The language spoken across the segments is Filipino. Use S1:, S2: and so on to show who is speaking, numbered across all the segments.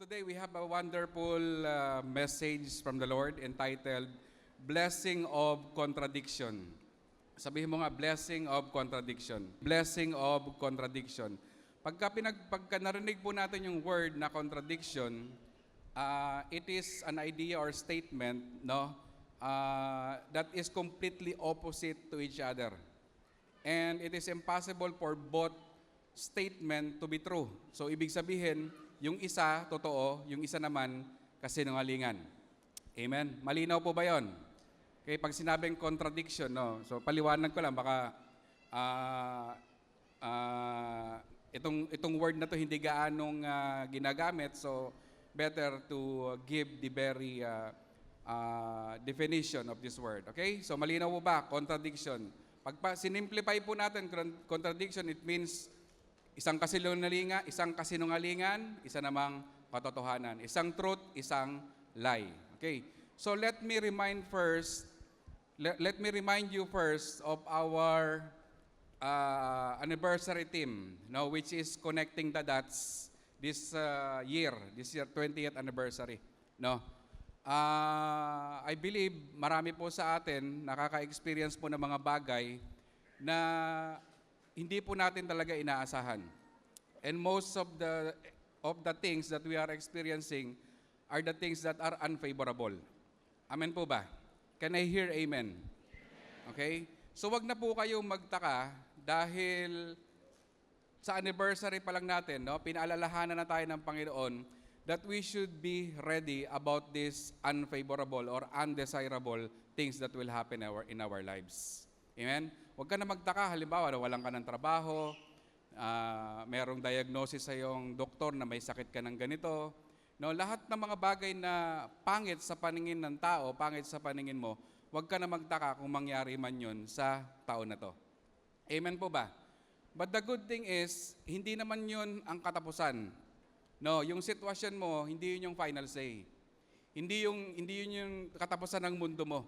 S1: today we have a wonderful message from the Lord entitled Blessing of Contradiction. Sabihin mo nga, Blessing of Contradiction. Blessing of Contradiction. Pagka narinig po natin yung word na contradiction, it is an idea or statement, no, that is completely opposite to each other. And it is impossible for both statement to be true. So, ibig sabihin, yung isa, totoo, yung isa naman, kasinungalingan. Amen? Malinaw po ba yun? Okay, pag sinabing contradiction, no? So, paliwanag ko lang, baka itong word na to hindi gaanong ginagamit, so better to give the very definition of this word. Okay? So, malinaw po ba? Contradiction. Pag sinimplify po natin, contradiction, it means isang kasinungalingan, isa namang katotohanan. Isang truth, isang lie. Okay? So let me remind you first of our anniversary theme, no, which is connecting the dots this year, 20th anniversary, no. I believe marami po sa atin nakaka-experience po ng mga bagay na hindi po natin talaga inaasahan. And most of the things that we are experiencing are the things that are unfavorable. Amen po ba? Can I hear amen? Okay? So wag na po kayong magtaka dahil sa anniversary pa lang natin, no, pinaalalahanan na tayo ng Panginoon that we should be ready about these unfavorable or undesirable things that will happen in our lives. Amen? Huwag ka na magtaka, halimbawa, walang ka ng trabaho, merong diagnosis sa iyong doktor na may sakit ka ng ganito. No, lahat ng mga bagay na pangit sa paningin ng tao, pangit sa paningin mo, huwag ka na magtaka kung mangyari man yun sa taon na to. Amen po ba? But the good thing is, hindi naman yun ang katapusan. No, yung sitwasyon mo, hindi yun yung final say. Hindi yun yung katapusan ng mundo mo.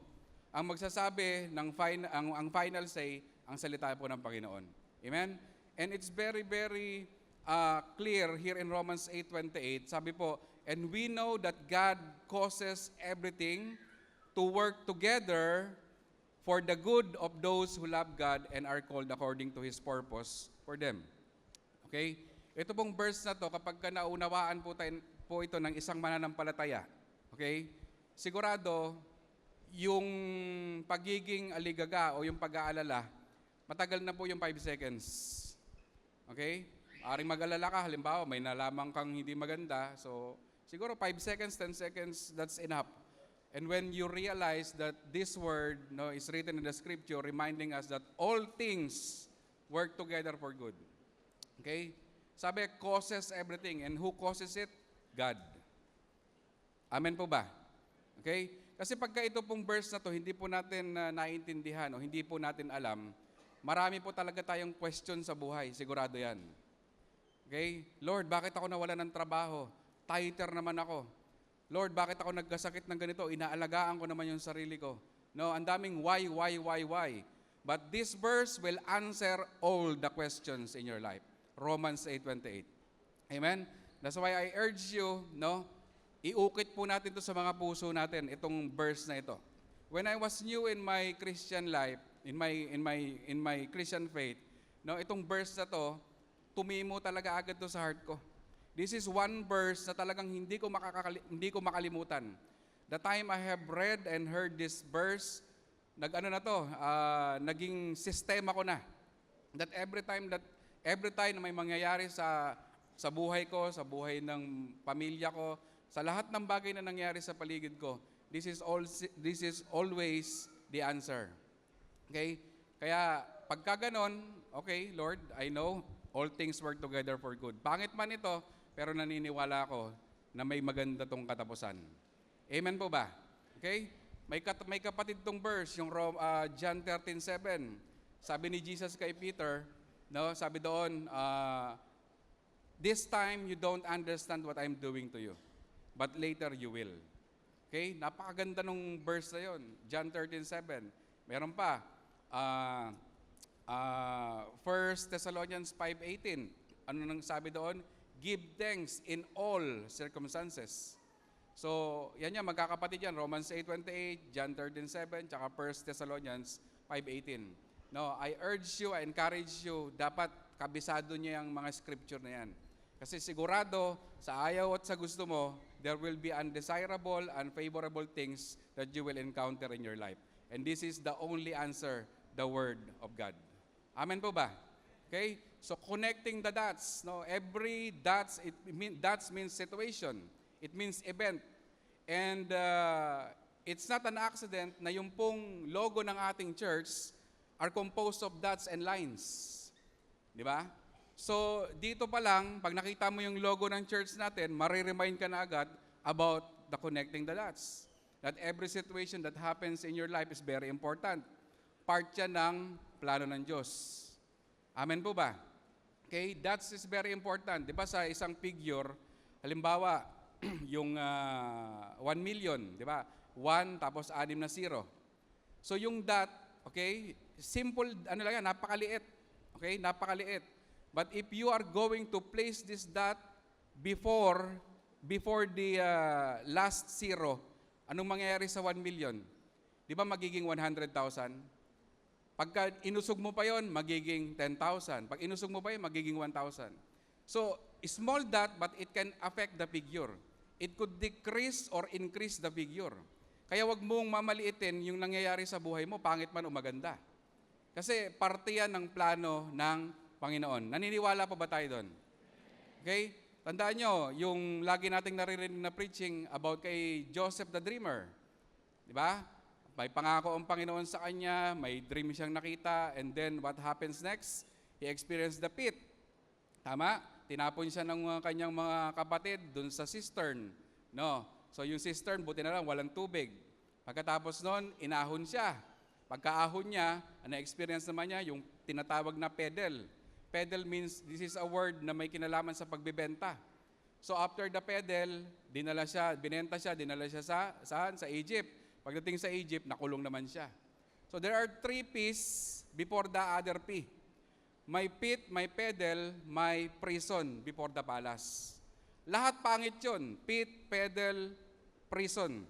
S1: Ang magsasabi ng ang final say, ang salita po ng Panginoon. Amen? And it's very, very clear here in Romans 8:28. Sabi po, and we know that God causes everything to work together for the good of those who love God and are called according to His purpose for them. Okay? Ito pong verse na to, kapag naunawaan po ito ng isang mananampalataya, okay? Sigurado, yung pagiging aligaga o yung pag-aalala, matagal na po yung 5 seconds. Okay? Aring mag-alala ka, halimbawa, may nalaman kang hindi maganda, so siguro 5 seconds, 10 seconds, that's enough. And when you realize that this word, no, is written in the scripture reminding us that all things work together for good. Okay? Sabi, causes everything. And who causes it? God. Amen po ba? Okay? Kasi pagka ito pong verse na to, hindi po natin naiintindihan o hindi po natin alam, marami po talaga tayong question sa buhay. Sigurado yan. Okay? Lord, bakit ako nawalan ng trabaho? Tither naman ako. Lord, bakit ako nagkasakit ng ganito? Inaalagaan ko naman yung sarili ko. No, ang daming why. But this verse will answer all the questions in your life. Romans 8:28. Amen? That's why I urge you, no, iukit po natin to sa mga puso natin, itong verse na ito. When I was new in my Christian life, in my Christian faith, no, itong verse na to, tumimo talaga agad to sa heart ko. This is one verse na talagang hindi ko makalimutan. The time I have read and heard this verse, naging sistema ko na. That every time na may mangyayari sa buhay ko, sa buhay ng pamilya ko, sa lahat ng bagay na nangyari sa paligid ko, this is always the answer. Okay? Kaya pagka ganon, okay, Lord, I know all things work together for good. Pangit man ito, pero naniniwala ako na may maganda tong katapusan. Amen po ba? Okay? May kapatid tong verse, yung John 13:7. Sabi ni Jesus kay Peter, no, sabi doon, this time you don't understand what I'm doing to you, but later you will. Okay? Napakaganda nung verse na yun. John 13:7. Meron pa. 1 Thessalonians 5:18. Ano nang sabi doon? Give thanks in all circumstances. So, yan yan, magkakapatid yan. Romans 8:28, John 13:7, tsaka 1 Thessalonians 5:18. No, I urge you, I encourage you, dapat kabisado niyo yung mga scripture na yan. Kasi sigurado, sa ayaw at sa gusto mo, there will be undesirable, unfavorable things that you will encounter in your life. And this is the only answer, the Word of God. Amen po ba? Okay? So connecting the dots, no? Every dots, dots means situation. It means event. And it's not an accident na yung pong logo ng ating church are composed of dots and lines. Di ba? So dito pa lang, pag nakita mo yung logo ng church natin, mariremind ka na agad about the connecting the dots. That every situation that happens in your life is very important. Part yan ng plano ng Diyos. Amen po ba? Okay, that is very important. Di ba sa isang figure, halimbawa, yung 1 million, di ba? 1 tapos 6 na 0. So yung dot, okay, simple, ano lang yan, napakaliit. Okay, napakaliit. But if you are going to place this dot before the last 0, anong mangyayari sa 1 million? Di ba magiging 100,000? Pagka inusog mo pa yon, magiging 10,000. Pag inusog mo pa yon, magiging 1,000. So, small dot, but it can affect the figure. It could decrease or increase the figure. Kaya wag mong mamaliitin yung nangyayari sa buhay mo, pangit man o maganda. Kasi parte yan ng plano ng Panginoon. Naniniwala pa ba tayo doon? Okay? Tandaan nyo, yung lagi nating naririnig na preaching about kay Joseph the Dreamer. Di ba? May pangako ang Panginoon sa kanya, may dream siyang nakita, and then what happens next? He experienced the pit. Tama? Tinapon siya ng kanyang mga kapatid dun sa cistern. No? So yung cistern, buti na lang, walang tubig. Pagkatapos nun, inahon siya. Pagkaahon niya, na-experience naman niya yung tinatawag na pedal. Pedal means, this is a word na may kinalaman sa pagbibenta. So after the pedal, dinala siya sa Egypt. Pagdating sa Egypt, nakulong naman siya. So there are 3 P's before the other P. May pit, may pedal, may prison before the palace. Lahat pangit yun. Pit, pedal, prison.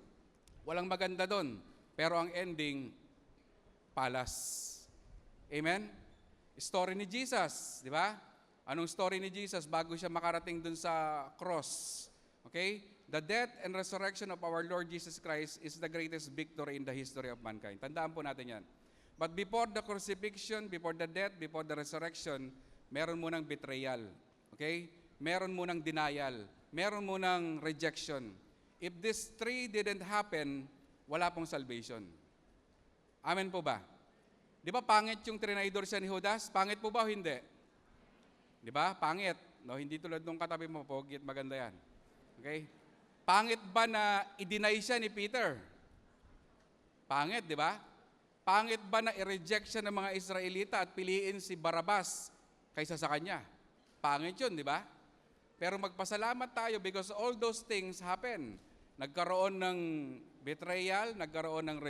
S1: Walang maganda doon. Pero ang ending, palace. Amen? Story ni Jesus, di ba? Anong story ni Jesus bago siya makarating doon sa cross? Okay? The death and resurrection of our Lord Jesus Christ is the greatest victory in the history of mankind. Tandaan po natin yan. But before the crucifixion, before the death, before the resurrection, meron munang betrayal. Okay? Meron munang denial. Meron munang rejection. If these 3 didn't happen, wala pong salvation. Amen po ba? Di ba pangit yung trinidor siya ni Judas? Pangit po ba o hindi? Di ba? Pangit. No, hindi tulad nung katabi mo, pogi at maganda yan. Okay? Pangit ba na i-deny siya ni Peter? Pangit, di ba? Pangit ba na i-reject siya ng mga Israelita at piliin si Barabas kaysa sa kanya? Pangit yun, di ba? Pero magpasalamat tayo because all those things happen. Nagkaroon ng betrayal, nagkaroon ng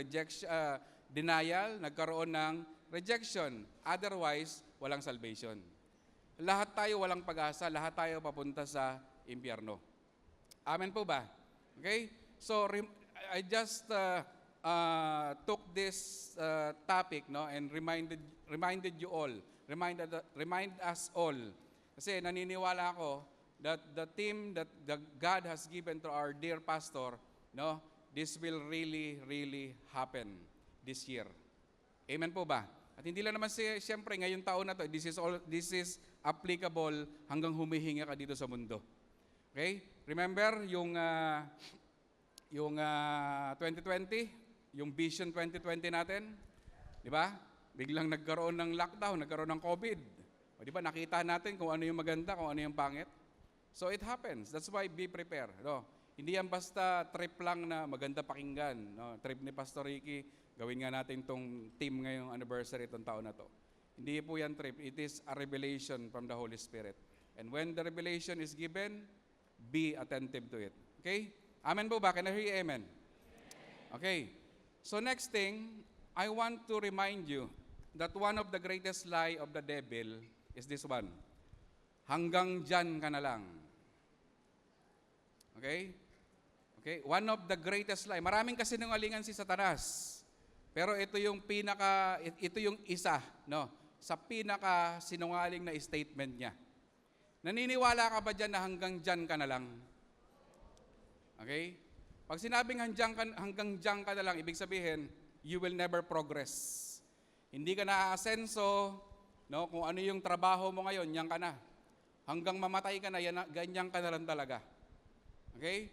S1: denial, nagkaroon ng rejection. Otherwise, walang salvation. Lahat tayo walang pag-asa, lahat tayo papunta sa impyerno. Amen po ba? Okay? So, I just took this topic, no, and reminded you all, remind us all. Kasi naniniwala ako that the team that God has given to our dear pastor, no, this will really, really happen this year. Amen po ba? At hindi lang naman siyempre ngayong taon na to, this is applicable hanggang humihinga ka dito sa mundo. Okay? Remember yung 2020, yung Vision 2020 natin? Di ba? Biglang nagkaroon ng lockdown, nagkaroon ng COVID. O di ba, nakita natin kung ano yung maganda, kung ano yung pangit. So it happens. That's why be prepared. No? Hindi yan basta trip lang na maganda pakinggan. No? Trip ni Pastor Ricky, gawin nga natin tong team ngayong anniversary itong taon na to. Hindi po yan trip. It is a revelation from the Holy Spirit. And when the revelation is given, be attentive to it. Okay? Amen po ba? Can I hear you amen? Okay. So next thing, I want to remind you that one of the greatest lie of the devil is this one. Hanggang dyan ka na lang. Okay? Okay? One of the greatest lie. Maraming kasinungalingan si Satanas. Pero ito yung isa, no? Sa pinaka sinungaling na statement niya. Naniniwala ka ba dyan na hanggang dyan ka na lang? Okay? Pag sinabing hanggang dyan ka na lang, ibig sabihin, you will never progress. Hindi ka na-aasenso, no? Kung ano yung trabaho mo ngayon, yan ka na. Hanggang mamatay ka na, ganyan ka na lang talaga. Okay?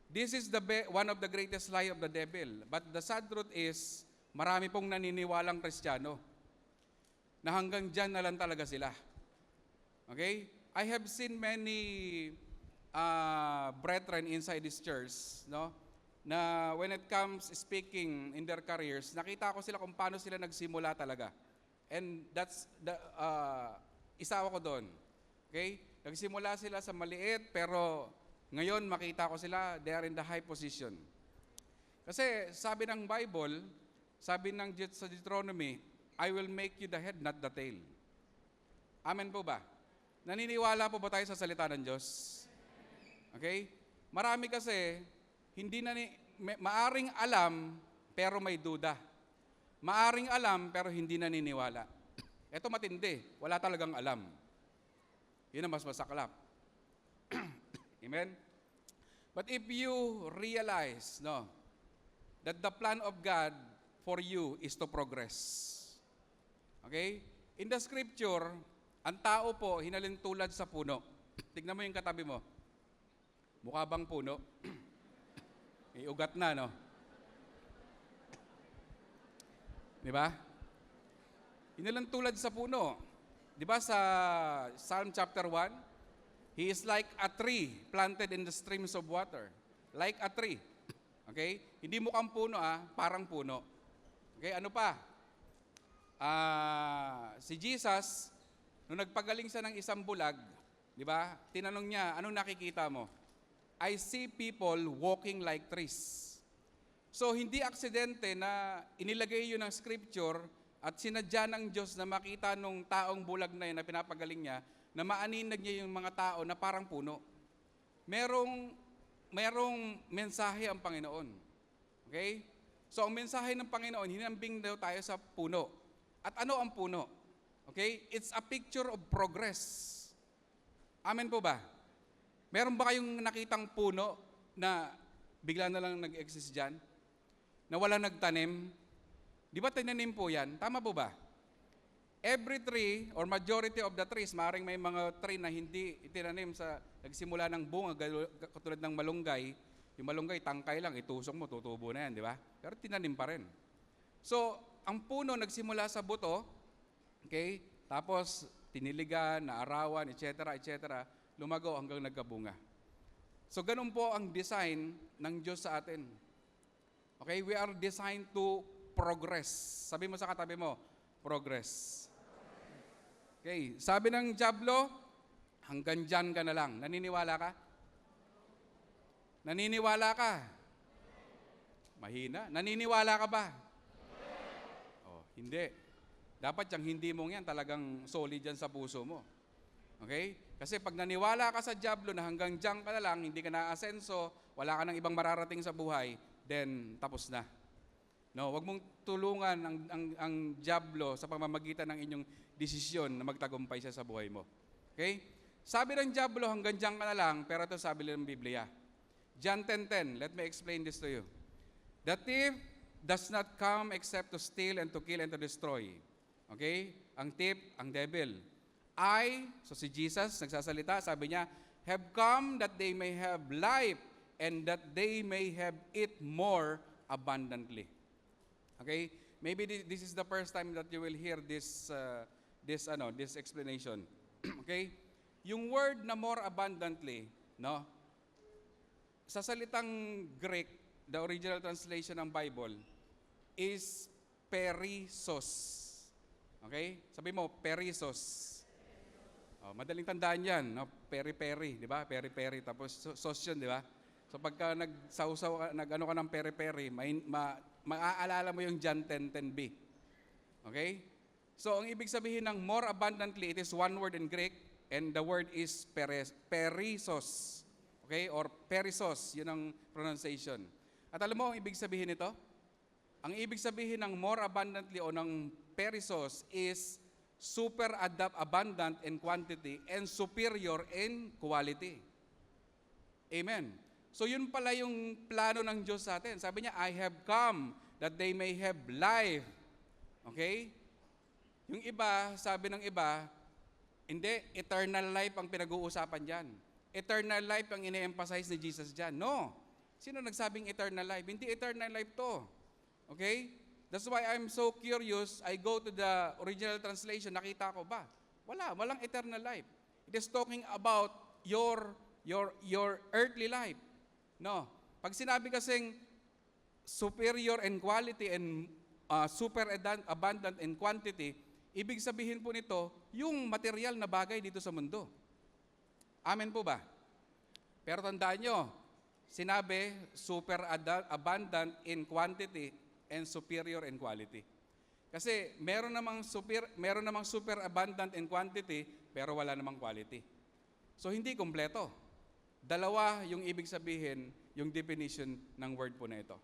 S1: This is one of the greatest lie of the devil. But the sad truth is, marami pong naniniwalang Kristiyano na hanggang dyan na lang talaga sila. Okay? I have seen many brethren inside this church, no? Na when it comes speaking in their careers, nakita ko sila kung paano sila nagsimula talaga. And that's isa ako doon. Okay? Nagsimula sila sa maliit, pero ngayon makita ko sila, they are in the high position. Kasi sabi ng Bible, sabi ng sa Deuteronomy, I will make you the head, not the tail. Amen po ba? Naniniwala po ba tayo sa salita ng Diyos? Okay? Marami kasi, maaring alam, pero may duda. Maaring alam, pero hindi naniniwala. Ito matindi, wala talagang alam. Yun ang mas masaklap. Amen? But if you realize, no, that the plan of God for you is to progress. Okay? In the scripture, ang tao po hinalin tulad sa puno. Tignan mo yung katabi mo. Mukha bang puno? May ugat na, no? Di ba? Hinalin tulad sa puno. Di ba sa Psalm chapter 1? He is like a tree planted in the streams of water. Like a tree. Okay? Hindi mukhang puno, parang puno. Okay, ano pa? Si Jesus, nung nagpagaling siya ng isang bulag, di ba? Tinanong niya, anong nakikita mo? I see people walking like trees. So, hindi aksidente na inilagay yun ng scripture at sinadya ng Diyos na makita nung taong bulag na yun na pinapagaling niya, na maaninag niya yung mga tao na parang puno. Merong mensahe ang Panginoon. Okay? So, ang mensahe ng Panginoon, hinambing daw tayo sa puno. At ano ang puno? Okay? It's a picture of progress. Amen po ba? Meron ba kayong nakitang puno na bigla na lang nag-exist dyan? Na wala nagtanim? Di ba tinanim po yan? Tama po ba? Every tree or majority of the trees, maaaring may mga tree na hindi itinanim nagsimula ng bunga, katulad ng malunggay. Yung malunggay, tangkay lang, itusok mo, tutubo na yan, di ba? Pero tinanim pa rin. So, ang puno nagsimula sa buto, okay? Tapos, tiniligan, naarawan, etc., etc., lumago hanggang nagkabunga. So, ganun po ang design ng Diyos sa atin. Okay? We are designed to progress. Sabi mo sa katabi mo, progress. Okay, sabi ng Diablo, hanggang dyan ka na lang. Naniniwala ka? Naniniwala ka? Mahina. Naniniwala ka ba? Oh, hindi. Dapat yung hindi mong yan talagang solid yan sa puso mo. Okay? Kasi pag naniwala ka sa Diablo na hanggang dyan ka na lang, hindi ka na-asenso, wala ka ng ibang mararating sa buhay, then tapos na. No, wag mong tulungan ang Diablo sa pamamagitan ng inyong desisyon na magtagumpay siya sa buhay mo. Okay? Sabi ng Diablo, hanggang dyan ka na lang, pero ito sabi ng Biblia. John 10:10, let me explain this to you. The thief does not come except to steal and to kill and to destroy. Okay? Ang thief, ang devil. So si Jesus, nagsasalita, sabi niya, have come that they may have life and that they may have it more abundantly. Okay? Maybe this is the first time that you will hear this explanation. Okay? Yung word na more abundantly, no? Sa salitang Greek, the original translation ng Bible is perissos. Okay? Sabi mo, perissos. Oh, madaling tandaan yan, no? Peri-peri, di ba? Peri-peri, tapos sauce yun, di ba? So pagka nagsawsaw ka, nag-ano ka ng peri-peri, maaalala mo yung John 10:10b. Okay? So ang ibig sabihin ng more abundantly, it is one word in Greek, and the word is perissos. Okay? Or perissos, yun ang pronunciation. At alam mo ang ibig sabihin nito? Ang ibig sabihin ng more abundantly o ng perissos is super abundant in quantity and superior in quality. Amen. So yun pala yung plano ng Diyos sa atin. Sabi niya, I have come that they may have life. Okay? Yung iba, sabi ng iba, hindi, eternal life ang pinag-uusapan dyan. Eternal life ang ine-emphasize ni Jesus dyan. No. Sino nagsabing eternal life? Hindi eternal life to. Okay? That's why I'm so curious. I go to the original translation. Nakita ko ba? Walang eternal life. It is talking about your earthly life. No. Pag sinabi kasing superior in quality and super abundant in quantity, ibig sabihin po nito, yung material na bagay dito sa mundo. Amen po ba? Pero tandaan nyo, sinabi, super abundant in quantity and superior in quality. Kasi meron namang super abundant in quantity, pero wala namang quality. So hindi kompleto. Dalawa yung ibig sabihin, yung definition ng word po na ito.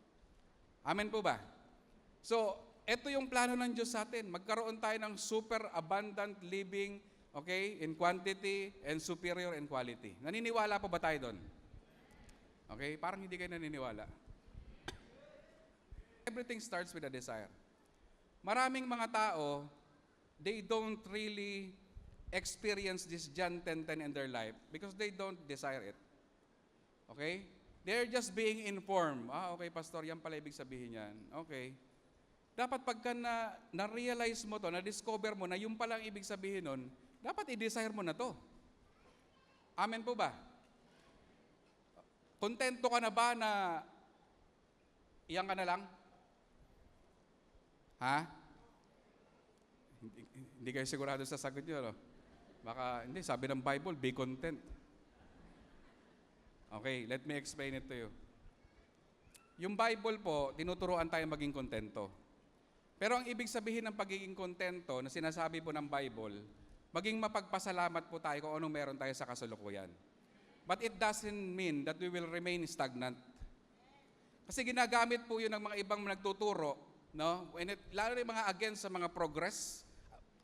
S1: Amen po ba? So, ito yung plano ng Diyos sa atin. Magkaroon tayo ng super abundant living, okay, in quantity and superior in quality. Naniniwala po ba tayo doon? Okay, parang hindi kayo naniniwala. Everything starts with a desire. Maraming mga tao, they don't really experience this John 10:10 in their life because they don't desire it. Okay? They're just being informed. Okay, pastor, yan pala ibig sabihin yan. Okay. Dapat pagka na-realize mo to, na-discover mo na yung palang ibig sabihin nun, dapat i-desire mo na to. Amen po ba? Kontento ka na ba na iyan ka na lang? Ha? Hindi kayo sigurado sa sagot nyo, no? Baka, hindi, sabi ng Bible, be content. Okay, let me explain it to you. Yung Bible po, tinuturuan tayo maging kontento. Pero ang ibig sabihin ng pagiging kontento na sinasabi po ng Bible, maging mapagpasalamat po tayo kung anong meron tayo sa kasalukuyan. But it doesn't mean that we will remain stagnant. Kasi ginagamit po yun ng mga ibang nagtuturo, no? Lalo na yung mga against sa mga progress,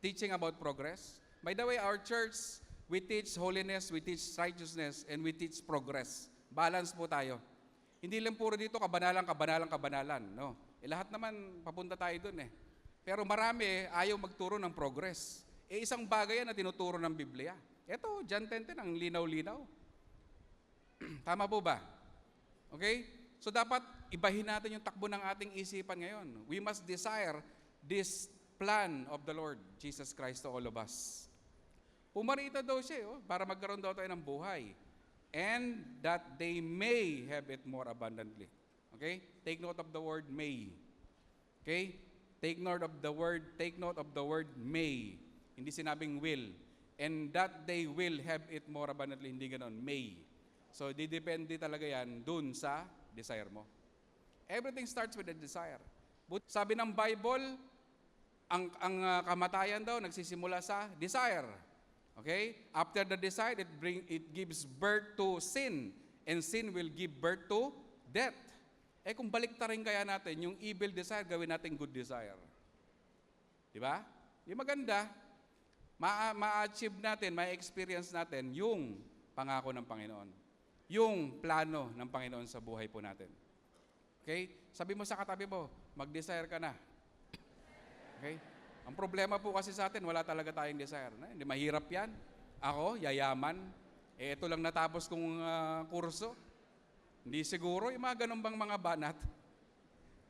S1: teaching about progress. By the way, our church, we teach holiness, we teach righteousness, and we teach progress. Balance po tayo. Hindi lang puro dito kabanalan, no? Lahat naman papunta tayo dun eh. Pero marami ayaw magturo ng progress. Isang bagay yan na tinuturo ng Biblia. Ito, John 10:10, ang linaw-linaw. Tama po ba? Okay? So dapat ibahin natin yung takbo ng ating isipan ngayon. We must desire this plan of the Lord Jesus Christ to all of us. Pumarita daw siya, para magkaroon daw tayo ng buhay. And that they may have it more abundantly. Okay? Take note of the word may. Okay? Take note of the word may. Hindi sinabing will. And that they will have it more abundantly. Hindi ganon. May. So, didepende talaga yan dun sa desire mo. Everything starts with a desire. But sabi ng Bible, ang kamatayan daw nagsisimula sa desire. Okay? After the desire, it gives birth to sin. And sin will give birth to death. Kung baliktarin kaya natin, yung evil desire, gawin natin good desire. Di ba? Yung maganda, ma-achieve natin, ma-experience natin yung pangako ng Panginoon. Yung plano ng Panginoon sa buhay po natin. Okay? Sabi mo sa katabi mo, mag-desire ka na. Okay? Ang problema po kasi sa atin, wala talaga tayong desire. Hindi mahirap yan. Ako, yayaman. Ito lang natapos kong kurso. Hindi siguro, yung mga ganun bang mga banat.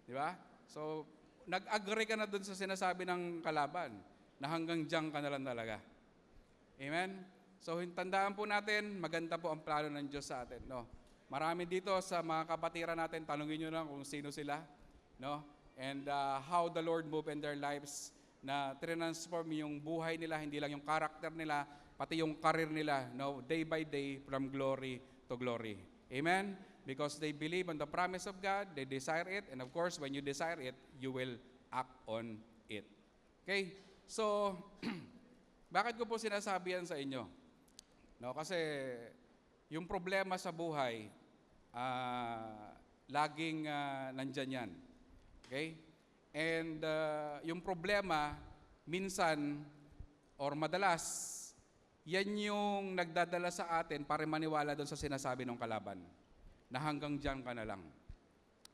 S1: Di ba? So, nag-agree ka na dun sa sinasabi ng kalaban na hanggang diyan ka na lang talaga. Amen? So, tandaan po natin, maganda po ang plano ng Diyos sa atin. No? Marami dito sa mga kapatiran natin, tanungin nyo lang kung sino sila. No? And how the Lord move in their lives na transform yung buhay nila, hindi lang yung character nila, pati yung career nila, no? Day by day, from glory to glory. Amen? Because they believe on the promise of God, they desire it, and of course, when you desire it, you will act on it. Okay? So, bakit ko po sinasabi yan sa inyo? No, kasi yung problema sa buhay, laging nandyan yan. Okay? And yung problema, minsan, or madalas, yan yung nagdadala sa atin para maniwala doon sa sinasabi ng kalaban, na hanggang dyan ka na lang.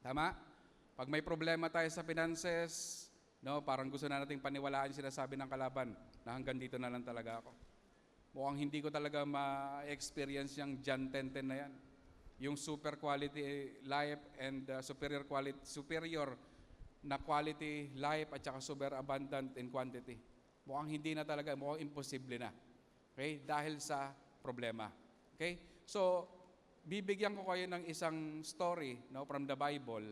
S1: Tama? Pag may problema tayo sa finances, no, parang gusto na nating paniwalaan yung sinasabi ng kalaban, na hanggang dito na lang talaga ako. Mukhang hindi ko talaga ma-experience yung John 10:10 na yan. Yung super quality life and superior na quality life at saka super abundant in quantity. Mukhang hindi na talaga, mukhang imposible na. Okay? Dahil sa problema. Okay? So, bibigyan ko kayo ng isang story, no, from the Bible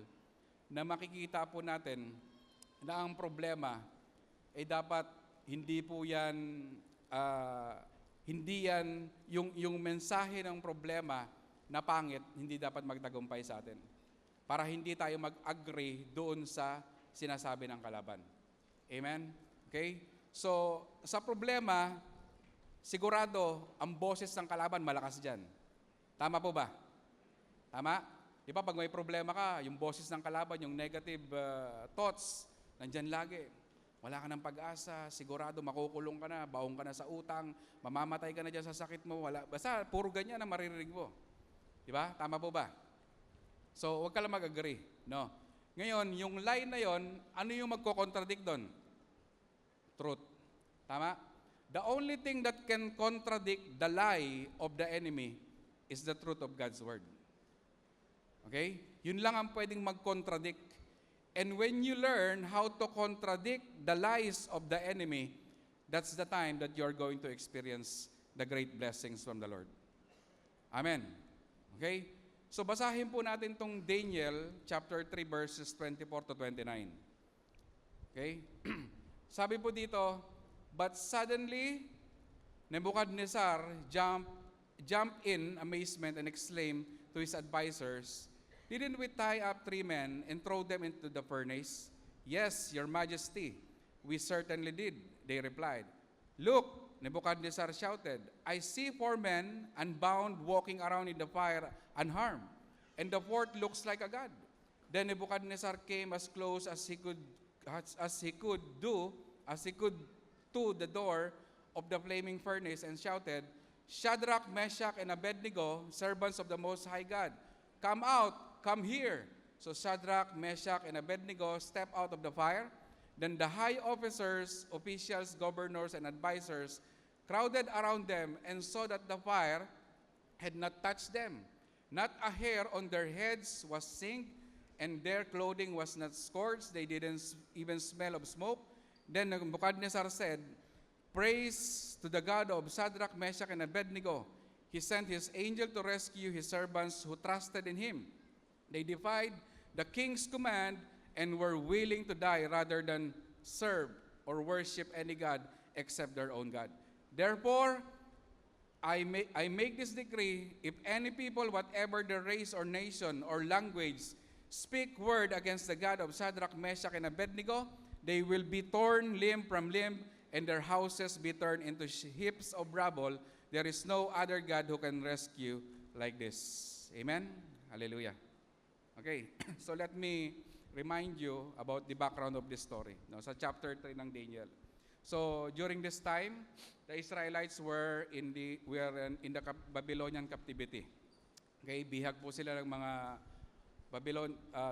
S1: na makikita po natin na ang problema ay dapat hindi po yan yung mensahe ng problema na pangit, hindi dapat magtagumpay sa atin. Para hindi tayo mag-agree doon sa sinasabi ng kalaban. Amen? Okay? So, sa problema, sigurado, ang boses ng kalaban malakas dyan. Tama po ba? Tama? Di ba, pag may problema ka, yung boses ng kalaban, yung negative thoughts, nandyan lagi. Wala ka ng pag-asa, sigurado makukulong ka na, baong ka na sa utang, mamamatay ka na dyan sa sakit mo, wala. Basta, puro ganyan ang maririnig mo. Di ba? Tama po ba? So, huwag ka lang mag-agree. No? Ngayon, yung lie na yon, ano yung magko-contradict doon? Truth. Tama? The only thing that can contradict the lie of the enemy is the truth of God's word. Okay? Yun lang ang pwedeng mag-contradict. And when you learn how to contradict the lies of the enemy, that's the time that you're going to experience the great blessings from the Lord. Amen. Okay? So basahin po natin tong Daniel chapter 3 verses 24 to 29. Okay? Sabi po dito, but suddenly, Nebuchadnezzar jumped in amazement and exclaimed to his advisors, didn't we tie up 3 men and throw them into the furnace? Yes, your majesty, we certainly did, they replied. Look, Nebuchadnezzar shouted, I see 4 men unbound walking around in the fire unharmed, and the 4th looks like a god. Then Nebuchadnezzar came as close as he could to the door of the flaming furnace and shouted, Shadrach, Meshach, and Abednego, servants of the Most High God, come out, come here. So Shadrach, Meshach, and Abednego stepped out of the fire. Then the high officers, officials, governors, and advisors crowded around them and saw that the fire had not touched them. Not a hair on their heads was singed, and their clothing was not scorched. They didn't even smell of smoke. Then Nebuchadnezzar said, Praise to the God of Shadrach, Meshach, and Abednego. He sent his angel to rescue his servants who trusted in him. They defied the king's command and were willing to die rather than serve or worship any god except their own God. Therefore, I make this decree, if any people, whatever their race or nation or language, speak word against the God of Shadrach, Meshach, and Abednego, they will be torn limb from limb, and their houses be turned into heaps of rubble. There is no other God who can rescue like this. Amen? Hallelujah. Okay, so let me remind you about the background of this story. No, sa chapter 3 ng Daniel. So during this time, the Israelites were in the Babylonian captivity. Okay, bihag po sila ng mga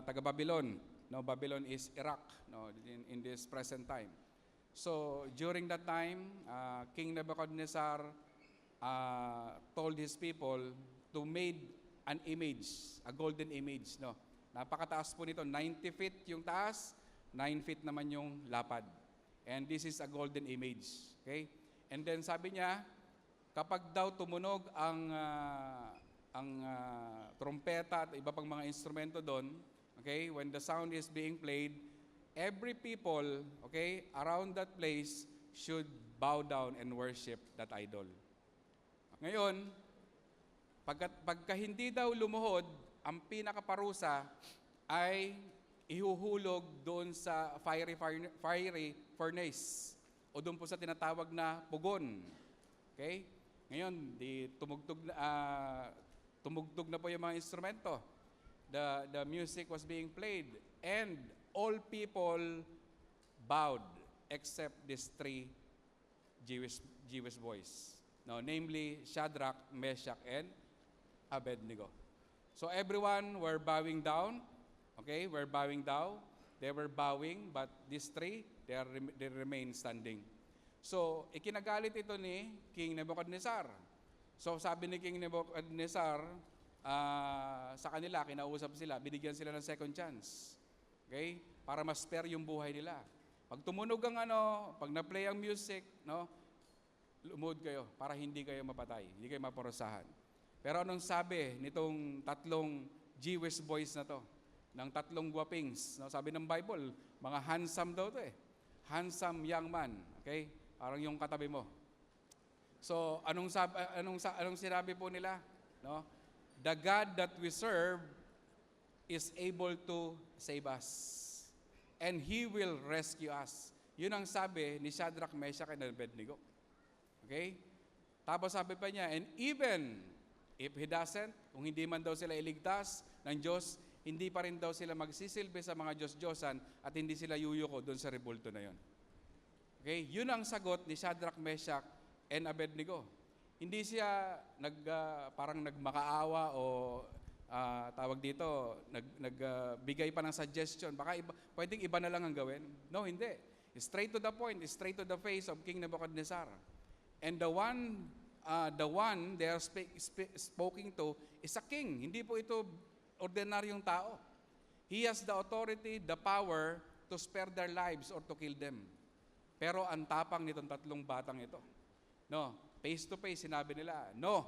S1: taga-Babylon. No, Babylon is Iraq, no, in this present time. So during that time, King Nebuchadnezzar told his people to make an image, a golden image, no. Napakataas po nito, 90 feet yung taas, 9 feet naman yung lapad. And this is a golden image, okay? And then sabi niya, kapag daw tumunog ang trompeta at iba pang mga instrumento doon, okay, when the sound is being played, every people, okay, around that place should bow down and worship that idol. Ngayon, pagka hindi daw lumuhod, ang pinakaparusa ay ihuhulog doon sa fiery furnace o doon po sa tinatawag na pugon. Okay? Ngayon, tumugtog na po yung mga instrumento. The music was being played and all people bowed except these three Jewish boys. Now, namely Shadrach, Meshach, and Abednego. So everyone were bowing down. Okay, were bowing down. They were bowing, but these three, they remain standing. So, ikinagalit ito ni King Nebuchadnezzar. So, sabi ni King Nebuchadnezzar, sa kanila, kinausap sila, binigyan sila ng second chance. Okay? Para ma-spare yung buhay nila. Pag tumunog ang pag na-play ang music, no, lumuhod kayo para hindi kayo mapatay, hindi kayo maparusahan. Pero anong sabi nitong tatlong Jewish boys na to? Ng tatlong guwapings. No? Sabi ng Bible, mga handsome daw to eh. Handsome young man. Okay? Parang yung katabi mo. So, anong sinabi po nila? No? The God that we serve is able to save us. And He will rescue us. Yun ang sabi ni Shadrach, Meshach, and Abednego. Okay? Tapos sabi pa niya, and even if He doesn't, kung hindi man daw sila iligtas ng Diyos, hindi pa rin daw sila magsisilbi sa mga Diyos-Diyosan at hindi sila yuyuko doon sa rebulto na yon. Okay? Yun ang sagot ni Shadrach, Meshach, and Abednego. Hindi siya parang nagmakaawa o tawag dito, nagbigay pa ng suggestion. Baka pwedeng iba na lang ang gawin. No, hindi. Straight to the point, straight to the face of King Nebuchadnezzar. And the one they are speaking to is a king. Hindi po ito ordinaryong tao. He has the authority, the power to spare their lives or to kill them. Pero ang tapang nitong tatlong batang ito. No, face to face, sinabi nila, no,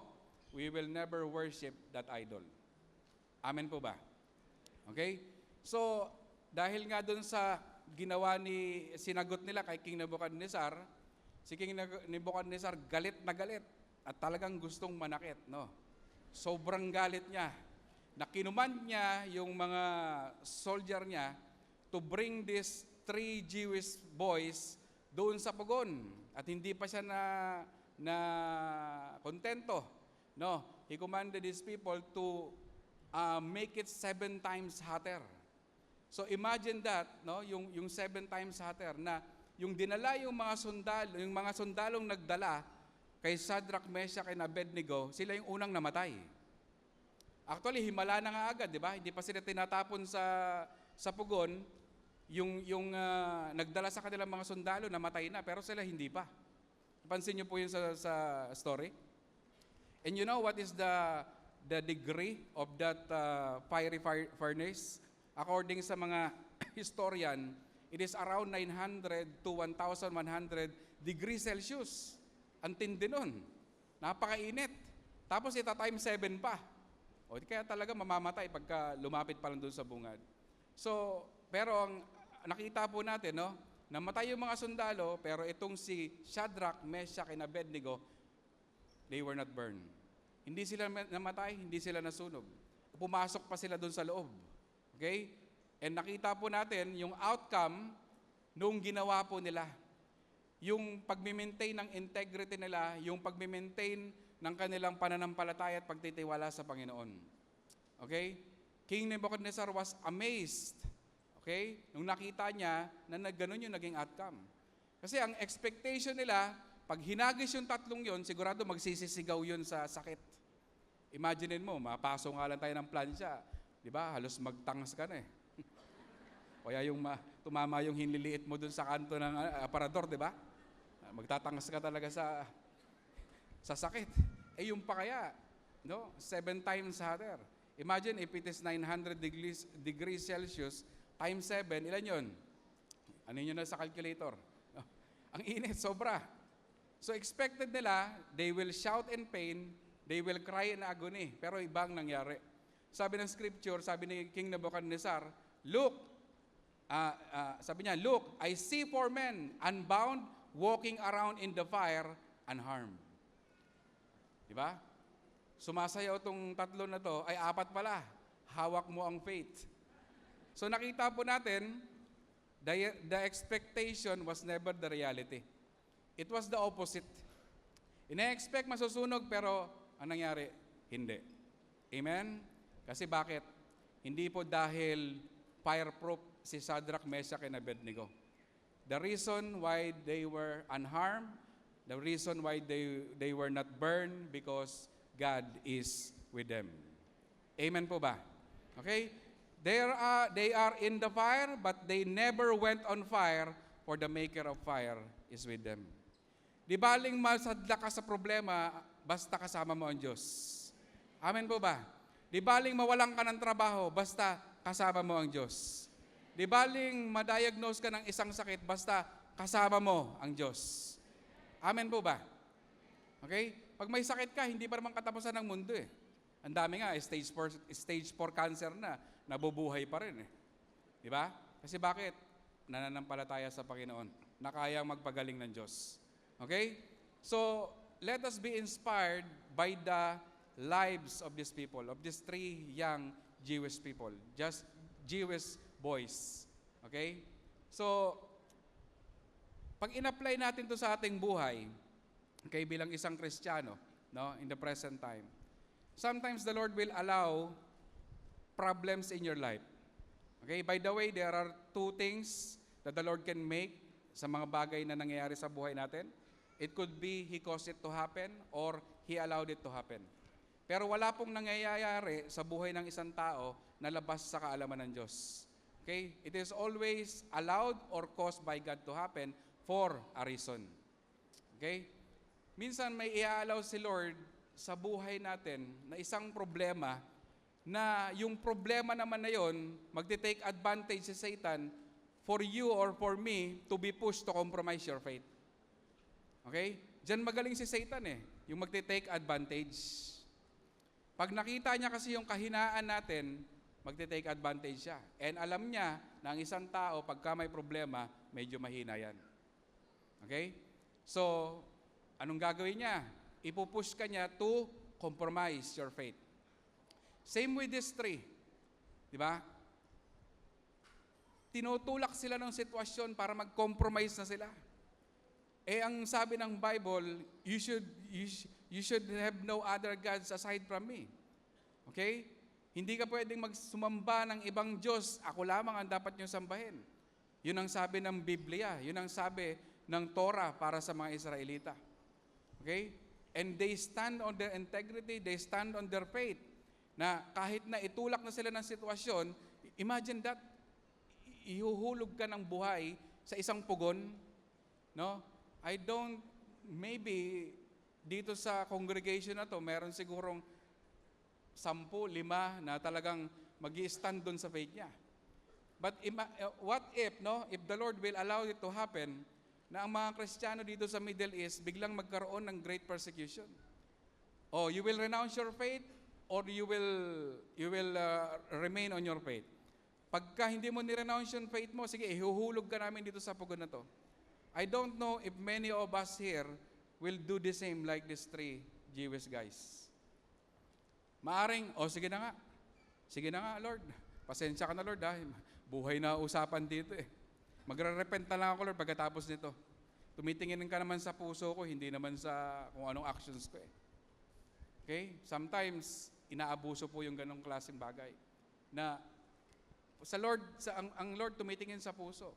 S1: we will never worship that idol. Amen po ba? Okay? So, dahil nga dun sa sinagot nila kay King Nebuchadnezzar, si King Nebuchadnezzar galit na galit at talagang gustong manakit. No? Sobrang galit niya. Nakinuman niya yung mga soldier niya to bring these three Jewish boys doon sa pugon. At hindi pa siya na kontento. No, he commanded his people to make it 7 times hotter. So imagine that, no, yung 7 times hotter na yung dinala yung mga sundalong nagdala kay Shadrach, Meshach, and Abednego, sila yung unang namatay. Actually, himala na nga agad, di ba? Hindi pa sila tinatapon sa pugon. Yung nagdala sa kanilang mga sundalo, namatay na, pero sila hindi pa. Napansin niyo po yun sa story? And you know what is the degree of that fiery furnace? According sa mga historian, it is around 900 to 1,100 degrees Celsius. Ang tindi nun. Napakainit. Tapos ita times 7 pa. O kaya talaga mamamatay pagka lumapit pa lang doon sa bungad. So, pero ang nakita po natin, no, namatay yung mga sundalo, pero itong si Shadrach, Meshach, and Abednego, they were not burned. Hindi sila namatay, hindi sila nasunog. Pumasok pa sila doon sa loob. Okay? And nakita po natin yung outcome nung ginawa po nila. Yung pag-maintain ng integrity nila, yung pag-maintain ng kanilang pananampalataya at pagtitiwala sa Panginoon. Okay? King Nebuchadnezzar was amazed. Okay? Nung nakita niya na gano'n yung naging outcome. Kasi ang expectation nila, pag hinagis yung tatlong yon, sigurado magsisisigaw yun sa sakit. Imaginein mo, mapaso nga lang tayo ng plansya. Di ba? Halos magtangas ka na eh. Kaya yung tumama yung hinliliit mo dun sa kanto ng aparador, di ba? Magtatangas ka talaga sa sakit. Eh yung pa kaya, no? 7 times hotter. Imagine if it is 900 degrees Celsius times 7, ilan yun? Ano yun na sa calculator? No? Ang init, sobra. So expected nila, they will shout in pain, they will cry in agony. Pero ibang nangyari. Sabi ng scripture, sabi ni King Nebuchadnezzar, look, sabi niya, look, I see 4 men unbound, walking around in the fire, unharmed. Di ba? Sumasayaw tong tatlo na to, ay 4 pala. Hawak mo ang faith. So nakita po natin, the expectation was never the reality. It was the opposite. Ina-expect masusunog pero ang nangyari, hindi. Amen? Kasi bakit? Hindi po dahil fireproof si Shadrach, Meshach, and Abednego. The reason why they were unharmed, the reason why they were not burned, because God is with them. Amen po ba? Okay? They are in the fire, but they never went on fire, for the maker of fire is with them. Di baling masadla ka sa problema, basta kasama mo ang Diyos. Amen po ba? Di baling mawalan ka ng trabaho, basta kasama mo ang Diyos. Di baling ma-diagnose ka ng isang sakit, basta kasama mo ang Diyos. Amen po ba? Okay? Pag may sakit ka, hindi pa naman katapusan ng mundo eh. Ang dami nga, stage 4 cancer na, nabubuhay pa rin eh. Di ba? Kasi bakit? Nananampalataya sa Panginoon na kayang magpagaling ng Diyos. Okay? So, let us be inspired by the lives of these people, of these 3 young Jewish people, just Jewish boys. Okay? So, pag in-apply natin to sa ating buhay, okay, bilang isang Kristiyano, no, in the present time, sometimes the Lord will allow problems in your life. Okay? By the way, there are 2 things that the Lord can make sa mga bagay na nangyayari sa buhay natin. It could be He caused it to happen or He allowed it to happen. Pero wala pong nangyayari sa buhay ng isang tao na labas sa kaalaman ng Diyos. Okay? It is always allowed or caused by God to happen for a reason. Okay? Minsan may i-allow si Lord sa buhay natin na isang problema na yung problema naman na yon magte-take advantage si Satan for you or for me to be pushed to compromise your faith. Okay? Diyan magaling si Satan eh, yung magte-take advantage. Pag nakita niya kasi yung kahinaan natin, magte-take advantage siya. And alam niya na ang isang tao, pagka may problema, medyo mahina yan. Okay? So, anong gagawin niya? Ipupush ka niya to compromise your faith. Same with these 3. Di ba? Tinutulak sila ng sitwasyon para mag-compromise na sila. Eh, ang sabi ng Bible, you should have no other gods aside from me. Okay? Hindi ka pwedeng magsumamba ng ibang Diyos. Ako lamang ang dapat nyo sambahin. Yun ang sabi ng Biblia. Yun ang sabi ng Torah para sa mga Israelita. Okay? And they stand on their integrity, they stand on their faith. Na kahit na itulak na sila ng sitwasyon, imagine that, ihuhulog ka ng buhay sa isang pugon. No? Maybe dito sa congregation na to, meron sigurong 10, 5 na talagang mag-i-stand doon sa faith niya. But what if, no? If the Lord will allow it to happen, na ang mga Kristiyano dito sa Middle East biglang magkaroon ng great persecution. Oh, you will renounce your faith or you will remain on your faith. Pagka hindi mo ni-renounce yung faith mo, sige, ihuhulog ka namin dito sa pugon na to. I don't know if many of us here will do the same like these 3 Jewish guys. Maaring, sige na nga. Sige na nga, Lord. Pasensya ka na, Lord. Buhay na usapan dito eh. Magre-repent na lang ako, Lord, pagkatapos nito. Tumitingin ka naman sa puso ko, hindi naman sa kung anong actions ko eh. Okay? Sometimes, inaabuso po yung ganong klaseng bagay. Na sa Lord, ang Lord tumitingin sa puso.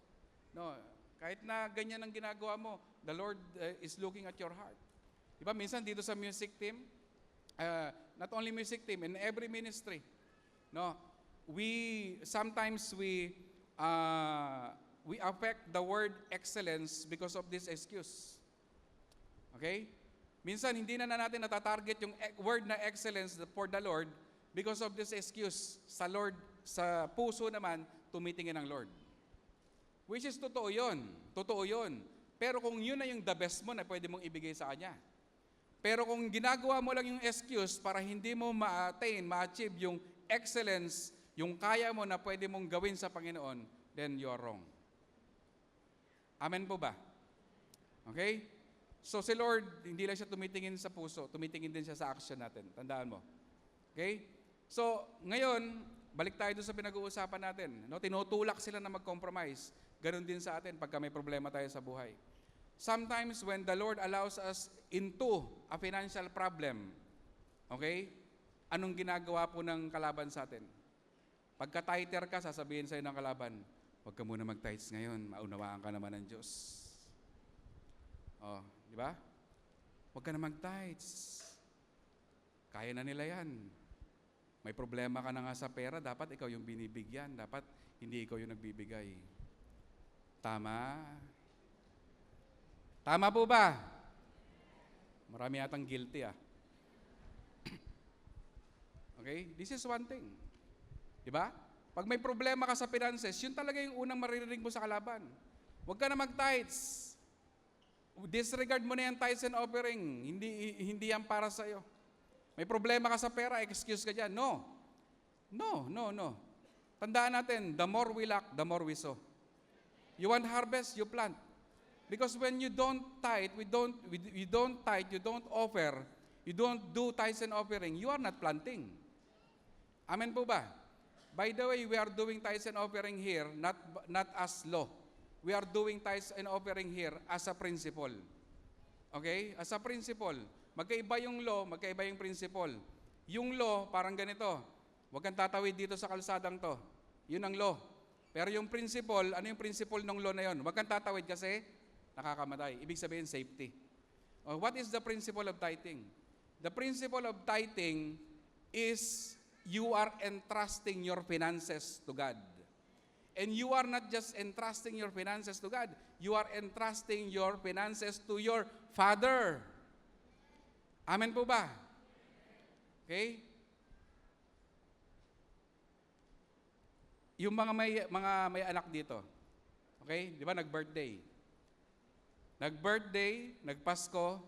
S1: No, kahit na ganyan ang ginagawa mo, the Lord is looking at your heart. Diba, minsan dito sa music team, not only music team, in every ministry, no, sometimes we affect the word excellence because of this excuse. Okay? Minsan hindi na natin natatarget yung word na excellence for the Lord because of this excuse. Sa puso naman, tumitingin ang Lord. Which is totoo yun. Totoo yun. Pero kung yun na yung the best mo na pwede mong ibigay sa Kanya. Pero kung ginagawa mo lang yung excuse para hindi mo ma-achieve yung excellence, yung kaya mo na pwede mong gawin sa Panginoon, then you're wrong. Amen po ba? Okay? So si Lord, hindi lang siya tumitingin sa puso, tumitingin din siya sa action natin. Tandaan mo. Okay? So, ngayon, balik tayo doon sa pinag-uusapan natin. No? Tinutulak sila na mag-compromise. Ganon din sa atin pagka may problema tayo sa buhay. Sometimes when the Lord allows us into a financial problem, okay, anong ginagawa po ng kalaban sa atin? Pagka-tither ka, sasabihin sa'yo ng kalaban, huwag ka muna mag-tithes ngayon, maunawaan ka naman ng Diyos. Oh, di ba? Huwag ka na mag-tithes. Kaya na nila yan. May problema ka na nga sa pera, dapat ikaw yung binibigyan, dapat hindi ikaw yung nagbibigay. Tama? Tama po ba? Marami yatang guilty Okay? This is one thing. Diba? Pag may problema ka sa finances, yun talaga yung unang maririnig mo sa kalaban. Huwag ka na mag-tithes. Disregard mo na yung tithes and offering. Hindi yan para sa iyo. May problema ka sa pera, excuse ka dyan. No. Tandaan natin, the more we lack, the more we sow. You want harvest, you plant. Because when you don't tithe, you don't tithe, you don't offer, you don't do tithes and offering, you are not planting. Amen po ba? By the way, we are doing tithes and offering here, not as law. We are doing tithes and offering here as a principle. Okay? As a principle. Magkaiba yung law, magkaiba yung principle. Yung law, parang ganito. Huwag kang tatawid dito sa kalsadang to. Yun ang law. Pero yung principle, ano yung principle ng law na yun? Huwag kang tatawid kasi nakakamatay. Ibig sabihin, safety. What is the principle of tithing? The principle of tithing is you are entrusting your finances to God. And you are not just entrusting your finances to God, you are entrusting your finances to your Father. Amen po ba? Okay? Yung mga may anak dito, okay? Di ba nag-birthday? Nag-birthday, nagpasko,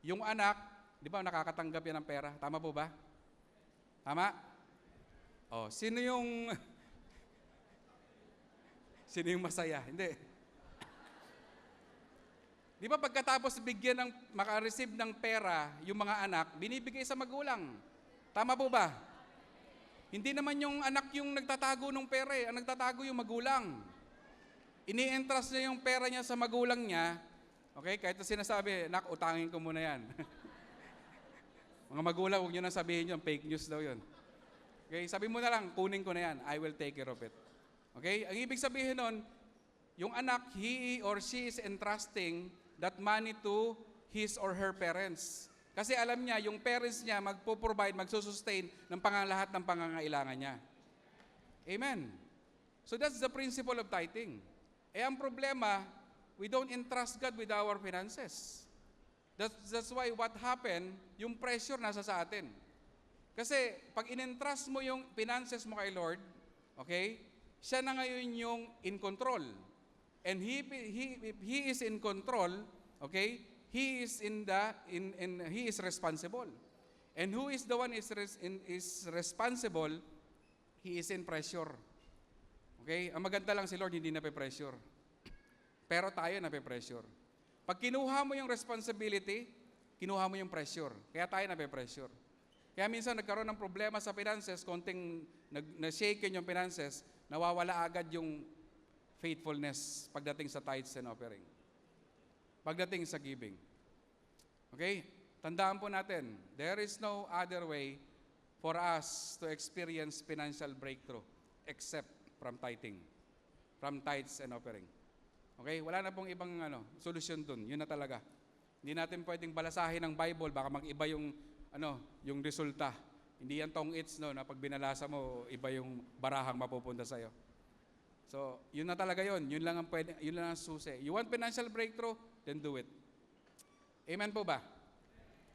S1: yung anak, di ba nakakatanggap yan ng pera? Tama po ba? Tama? Sino yung masaya? Hindi. Di ba pagkatapos bigyan ng maka-receive ng pera yung mga anak, binibigay sa magulang. Tama po ba? Hindi naman yung anak yung nagtatago ng pera ang nagtatago yung magulang. Ini-entrust niya yung pera niya sa magulang niya, okay? Kahit sinasabi, nak, utangin ko muna yan. Mga magulang, huwag nyo nang sabihin yun, fake news daw yun. Okay, sabi mo na lang, kunin ko na yan, I will take care of it. Okay, ang ibig sabihin nun, yung anak, he or she is entrusting that money to his or her parents. Kasi alam niya, yung parents niya magpo-provide, magsusustain ng lahat ng pangangailangan niya. Amen. So that's the principle of tithing. Ang problema, we don't entrust God with our finances. That's why what happened, yung pressure nasa sa atin. Kasi pag in-entrust mo yung finances mo kay Lord, okay, siya na ngayon yung in control. And he is in control, okay? He is he is responsible. And who is the one is responsible? He is in pressure. Okay? Ang maganda lang si Lord hindi nape-pressure. Pero tayo nape-pressure. Pag kinuha mo yung responsibility, kinuha mo yung pressure. Kaya tayo nape-pressure. Kaya minsan nagkaroon ng problema sa finances, konting na-shaken yung finances, nawawala agad yung faithfulness pagdating sa tithes and offering. Pagdating sa giving. Okay? Tandaan po natin, there is no other way for us to experience financial breakthrough except from tithing. From tithes and offering. Okay? Wala na pong ibang solusyon dun. Yun na talaga. Hindi natin pwedeng balasahin ng Bible, baka mag-iba yung resulta. Hindi yan tong its, na pag binalasa mo, iba yung barahang mapupunta sa'yo. So, yun na talaga yun. Yun lang ang susi. You want financial breakthrough? Then do it. Amen po ba?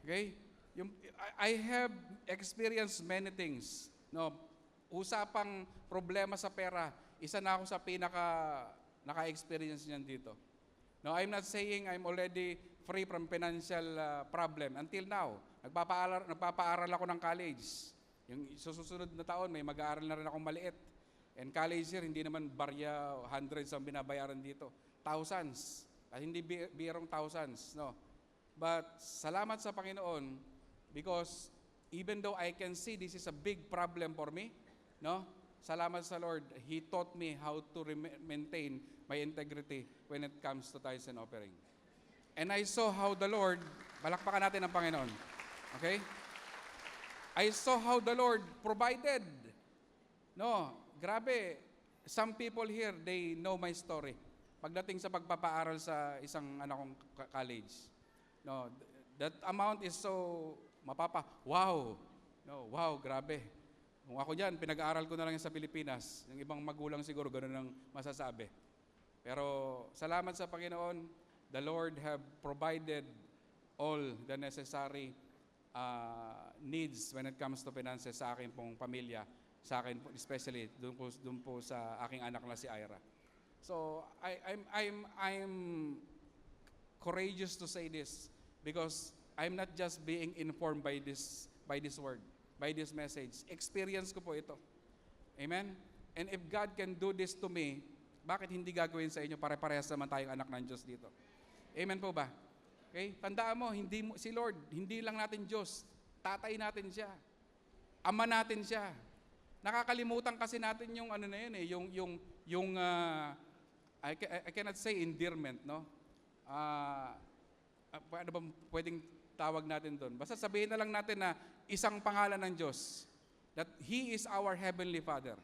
S1: Okay? I have experienced many things. Usapang problema sa pera, isa na ako sa naka-experience niyan dito. No, I'm not saying I'm already free from financial problem. Until now, nagpapaaral ako ng college. Yung susunod na taon, may mag-aaral na rin akong maliit. And college year, hindi naman barya hundreds ang binabayaran dito. Thousands. At hindi birong thousands. No. But salamat sa Panginoon because even though I can see this is a big problem for me, no? Salamat sa Lord, He taught me how to maintain my integrity when it comes to tithes and offering. And I saw how the Lord, palakpakan natin ang Panginoon. Okay? I saw how the Lord provided. No, grabe. Some people here, they know my story. Pagdating sa pagpapaaral sa isang anak kong college. No, that amount is so wow. No, wow, grabe. Kung ako diyan, pinag-aaral ko na lang yan sa Pilipinas. Yung ibang magulang siguro ganun ang masasabi. Pero salamat sa Panginoon, the Lord have provided all the necessary needs when it comes to finances sa akin pong pamilya, sa akin especially doon po sa aking anak na si Ira. So I'm courageous to say this because I'm not just being informed by this word, by this message. Experience ko po ito. Amen? And if God can do this to me, bakit hindi gagawin sa inyo? Pare-parehas naman tayong anak ng Diyos dito. Amen po ba? Okay? Tandaan mo, si Lord, hindi lang natin Diyos. Tatay natin siya. Ama natin siya. Nakakalimutan kasi natin yung ano na yun eh, I cannot say endearment, no? Ano ba pwedeng tawag natin doon? Basta sabihin na lang natin na isang pangalan ng Diyos, that He is our Heavenly Father.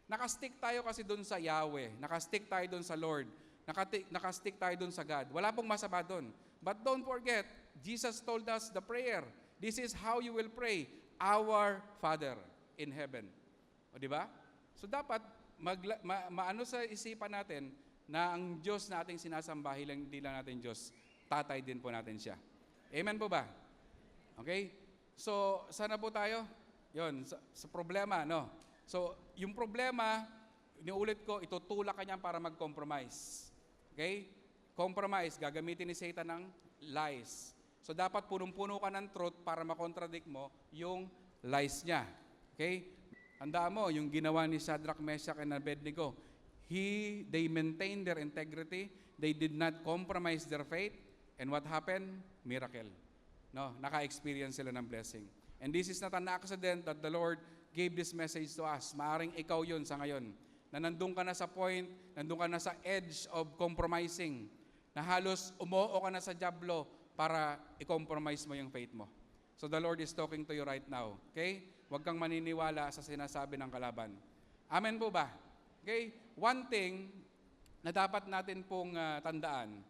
S1: Nakastick tayo kasi doon sa Yahweh, nakastick tayo doon sa Lord, nakastick tayo doon sa God. Wala pong masama doon. But don't forget, Jesus told us the prayer. This is how you will pray, Our Father in heaven. O di ba? So dapat maano sa isipan natin na ang Diyos na ating sinasamba, hindi lang natin Diyos, tatay din po natin siya. Amen po ba? Okay? So, sana po tayo? Yon, sa problema, no? So, yung problema, iniulit ko, itutulak ka niyan para mag-compromise. Okay? Compromise, gagamitin ni Satan ng lies. So, dapat punong-puno ka ng truth para makontradict mo yung lies niya. Okay? Tandaan mo, yung ginawa ni Shadrach, Meshach, and Abednego, they maintained their integrity, they did not compromise their faith, and what happened? Miracle. No, naka-experience sila ng blessing. And this is not an accident that the Lord gave this message to us. Maaring ikaw yun sa ngayon, na nandun ka na sa point, nandun ka na sa edge of compromising, na halos umuo ka na sa jablo para i-compromise mo yung faith mo. So the Lord is talking to you right now. Okay? Huwag kang maniniwala sa sinasabi ng kalaban. Amen po ba? Okay? One thing na dapat natin pong tandaan,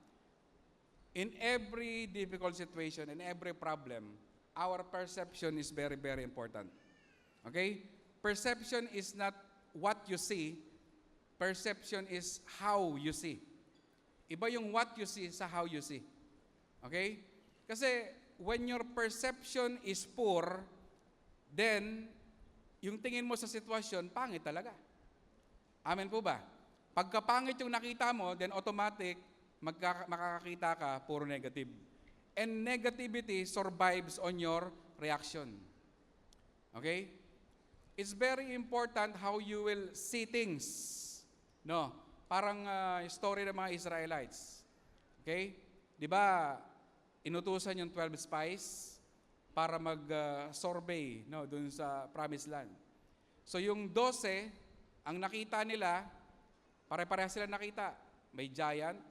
S1: in every difficult situation, in every problem, our perception is very, very important. Okay? Perception is not what you see. Perception is how you see. Iba yung what you see sa how you see. Okay? Kasi when your perception is poor, then yung tingin mo sa sitwasyon, pangit talaga. Amen po ba? Pagka pangit yung nakita mo, then automatic, makakakita ka, puro negative. And negativity survives on your reaction. Okay? It's very important how you will see things. No? Parang story ng mga Israelites. Okay? Di ba, inutusan yung 12 spies para mag-survey dun sa Promised Land. So yung 12, ang nakita nila, pare-pareha sila nakita. May giant,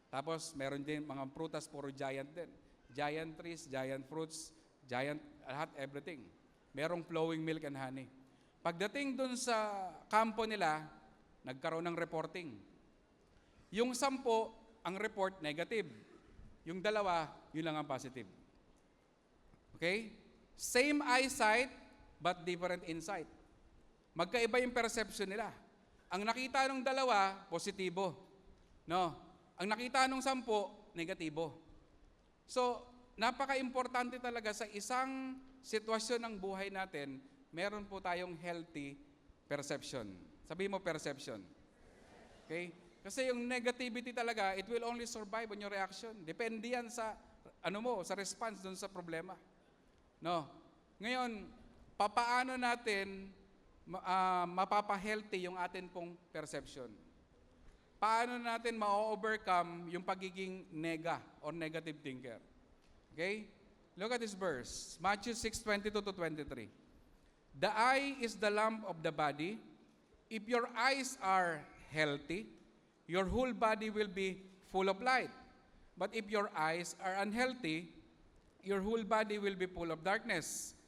S1: tapos meron din mga prutas, puro giant din. Giant trees, giant fruits, giant, lahat, everything. Merong flowing milk and honey. Pagdating dun sa kampo nila, nagkaroon ng reporting. Yung 10, ang report, negative. Yung 2, yun lang ang positive. Okay? Same eyesight, but different insight. Magkaiba yung perception nila. Ang nakita ng 2, positibo. No? Ang nakita ng 10, negatibo. So, napaka-importante talaga sa isang sitwasyon ng buhay natin, meron po tayong healthy perception. Sabihin mo perception. Okay? Kasi yung negativity talaga, it will only survive on your reaction. Depende yan sa, sa response dun sa problema. No? Ngayon, papaano natin mapapa-healthy yung atin pong perception? Paano natin ma-overcome yung pagiging nega or negative thinker? Okay? Look at this verse. Matthew 6:22-23. The eye is the lamp of the body. If your eyes are healthy, your whole body will be full of light. But if your eyes are unhealthy, your whole body will be full of darkness.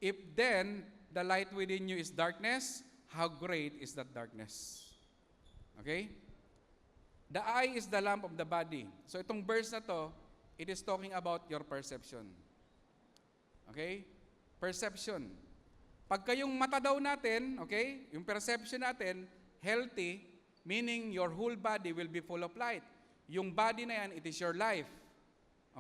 S1: If then the light within you is darkness, how great is that darkness? Okay? The eye is the lamp of the body. So itong verse na to, it is talking about your perception. Okay? Perception. Pagka yung mata daw natin, okay, yung perception natin, healthy, meaning your whole body will be full of light. Yung body na yan, it is your life.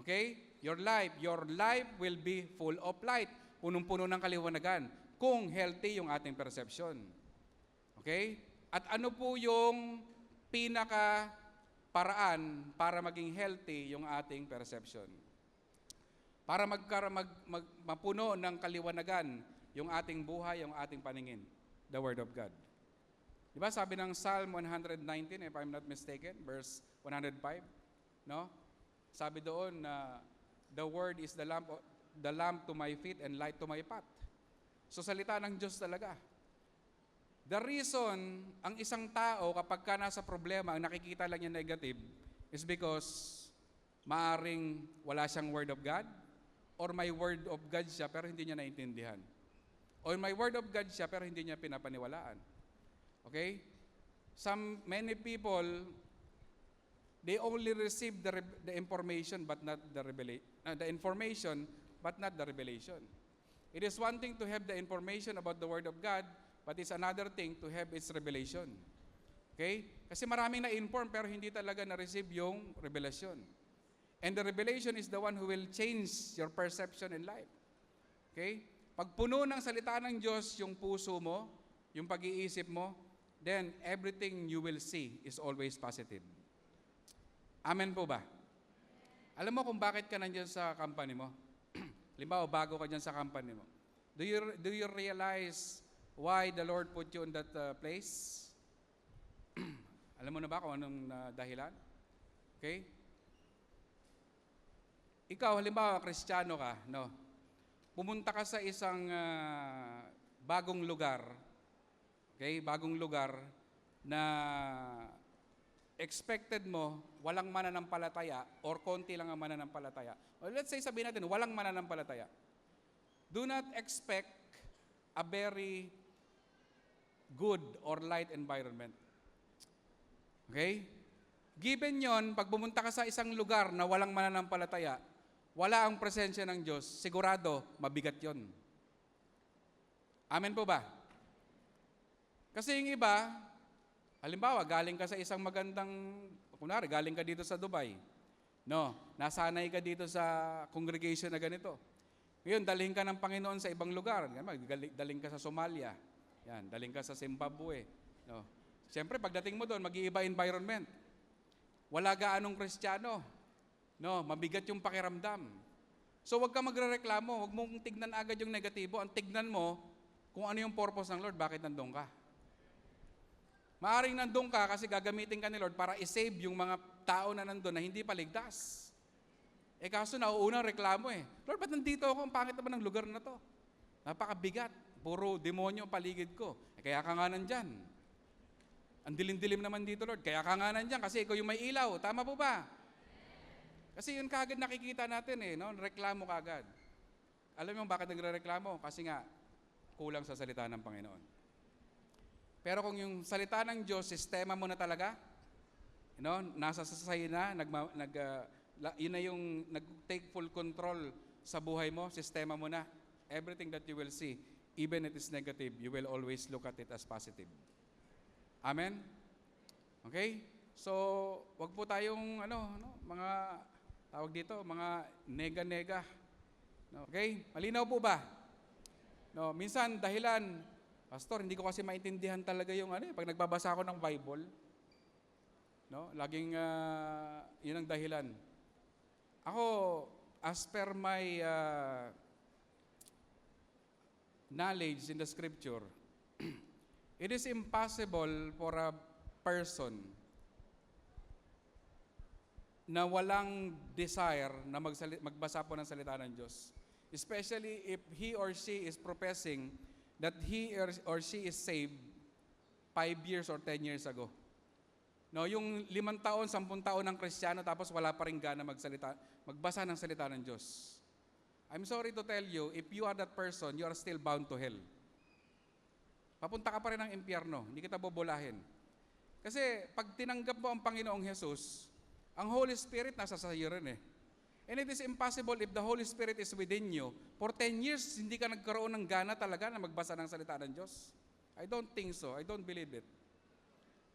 S1: Okay? Your life will be full of light. Punong-puno ng kaliwanagan. Kung healthy yung ating perception. Okay? At ano po yung pinaka paraan para maging healthy yung ating perception? Para mapuno ng kaliwanagan yung ating buhay, yung ating paningin. The Word of God. Diba sabi ng Psalm 119, if I'm not mistaken, verse 105, no? Sabi doon na the Word is the lamp to my feet and light to my path. So salita ng Diyos talaga. The reason ang isang tao kapag ka nasa problema, ang nakikita lang niya negative, is because maaring wala siyang Word of God, or may Word of God siya pero hindi niya naintindihan. Or may Word of God siya pero hindi niya pinapaniwalaan. Okay? Many people, they only receive the information but not the information but not the revelation. It is one thing to have the information about the Word of God, but it's another thing to have its revelation. Okay? Kasi maraming na-inform pero hindi talaga na-receive yung revelation. And the revelation is the one who will change your perception in life. Okay? Pag puno ng salita ng Diyos yung puso mo, yung pag-iisip mo, then everything you will see is always positive. Amen po ba? Alam mo kung bakit ka nandiyan sa company mo? Halimbawa, bago ka dyan sa company mo. Do you realize why the Lord put you in that place? Alam mo na ba kung anong dahilan? Okay? Ikaw, halimbawa, Kristiyano ka, no? Pumunta ka sa isang bagong lugar, okay? Bagong lugar na expected mo, walang mananampalataya or konti lang ang mananampalataya. Or let's say, sabihin natin, walang mananampalataya. Do not expect a very good or light environment. Okay? Given yon, pag pumunta ka sa isang lugar na walang mananampalataya, wala ang presensya ng Diyos, sigurado, mabigat yon. Amen po ba? Kasi yung iba, halimbawa, galing ka sa isang magandang, kunwari, galing ka dito sa Dubai. No, nasanay ka dito sa congregation na ganito. Ngayon, dalhin ka ng Panginoon sa ibang lugar. Dalhin ka sa Somalia. Yan, dalhin ka sa Zimbabwe. No. Siyempre, pagdating mo doon, mag-iiba environment. Wala gaanong Kristiyano. No, mabigat yung pakiramdam. So, wag ka magrereklamo. Wag mong tignan agad yung negatibo. Ang tignan mo kung ano yung purpose ng Lord, bakit nandun ka. Maaring nandun ka kasi gagamitin ka ni Lord para i-save yung mga tao na nandun na hindi pa ligtas. Eh kaso nauunang reklamo eh. Lord, ba't nandito ako? Ang pangit naman ng lugar na to. Napakabigat. Puro demonyo paligid ko. Eh kaya ka nga nandyan. Ang dilim-dilim naman dito, Lord. Kaya ka nga nandyan kasi ikaw yung may ilaw. Tama po ba? Kasi yun kagad nakikita natin eh. No? Reklamo kagad. Alam mo bakit nagre-reklamo? Kasi nga, kulang sa salita ng Panginoon. Pero kung yung salita ng Diyos, sistema mo na talaga, nasa sasayo na, yun na yung nag-take full control sa buhay mo, sistema mo na, everything that you will see, even if it is negative, you will always look at it as positive. Amen? Okay? So, wag po tayong, mga, tawag dito, mga nega-nega. Okay? Malinaw po ba? No, minsan, dahilan, Pastor, hindi ko kasi maintindihan talaga yung pag nagbabasa ako ng Bible. No? Laging, yun ang dahilan. Ako, as per my knowledge in the Scripture, it is impossible for a person na walang desire na magbasa po ng salita ng Diyos. Especially if he or she is professing that he or she is saved 5 years or 10 years ago. No, yung 5 taon, 10 taon ng Kristiyano tapos wala pa rin gana magbasa ng salita ng Diyos. I'm sorry to tell you, if you are that person, you are still bound to hell. Papunta ka pa rin ng impyerno, hindi kita bobolahin. Kasi pag tinanggap mo ang Panginoong Jesus, ang Holy Spirit nasa sayo rin eh. And it is impossible if the Holy Spirit is within you, for 10 years, hindi ka nagkaroon ng gana talaga na magbasa ng salita ng Diyos. I don't think so. I don't believe it.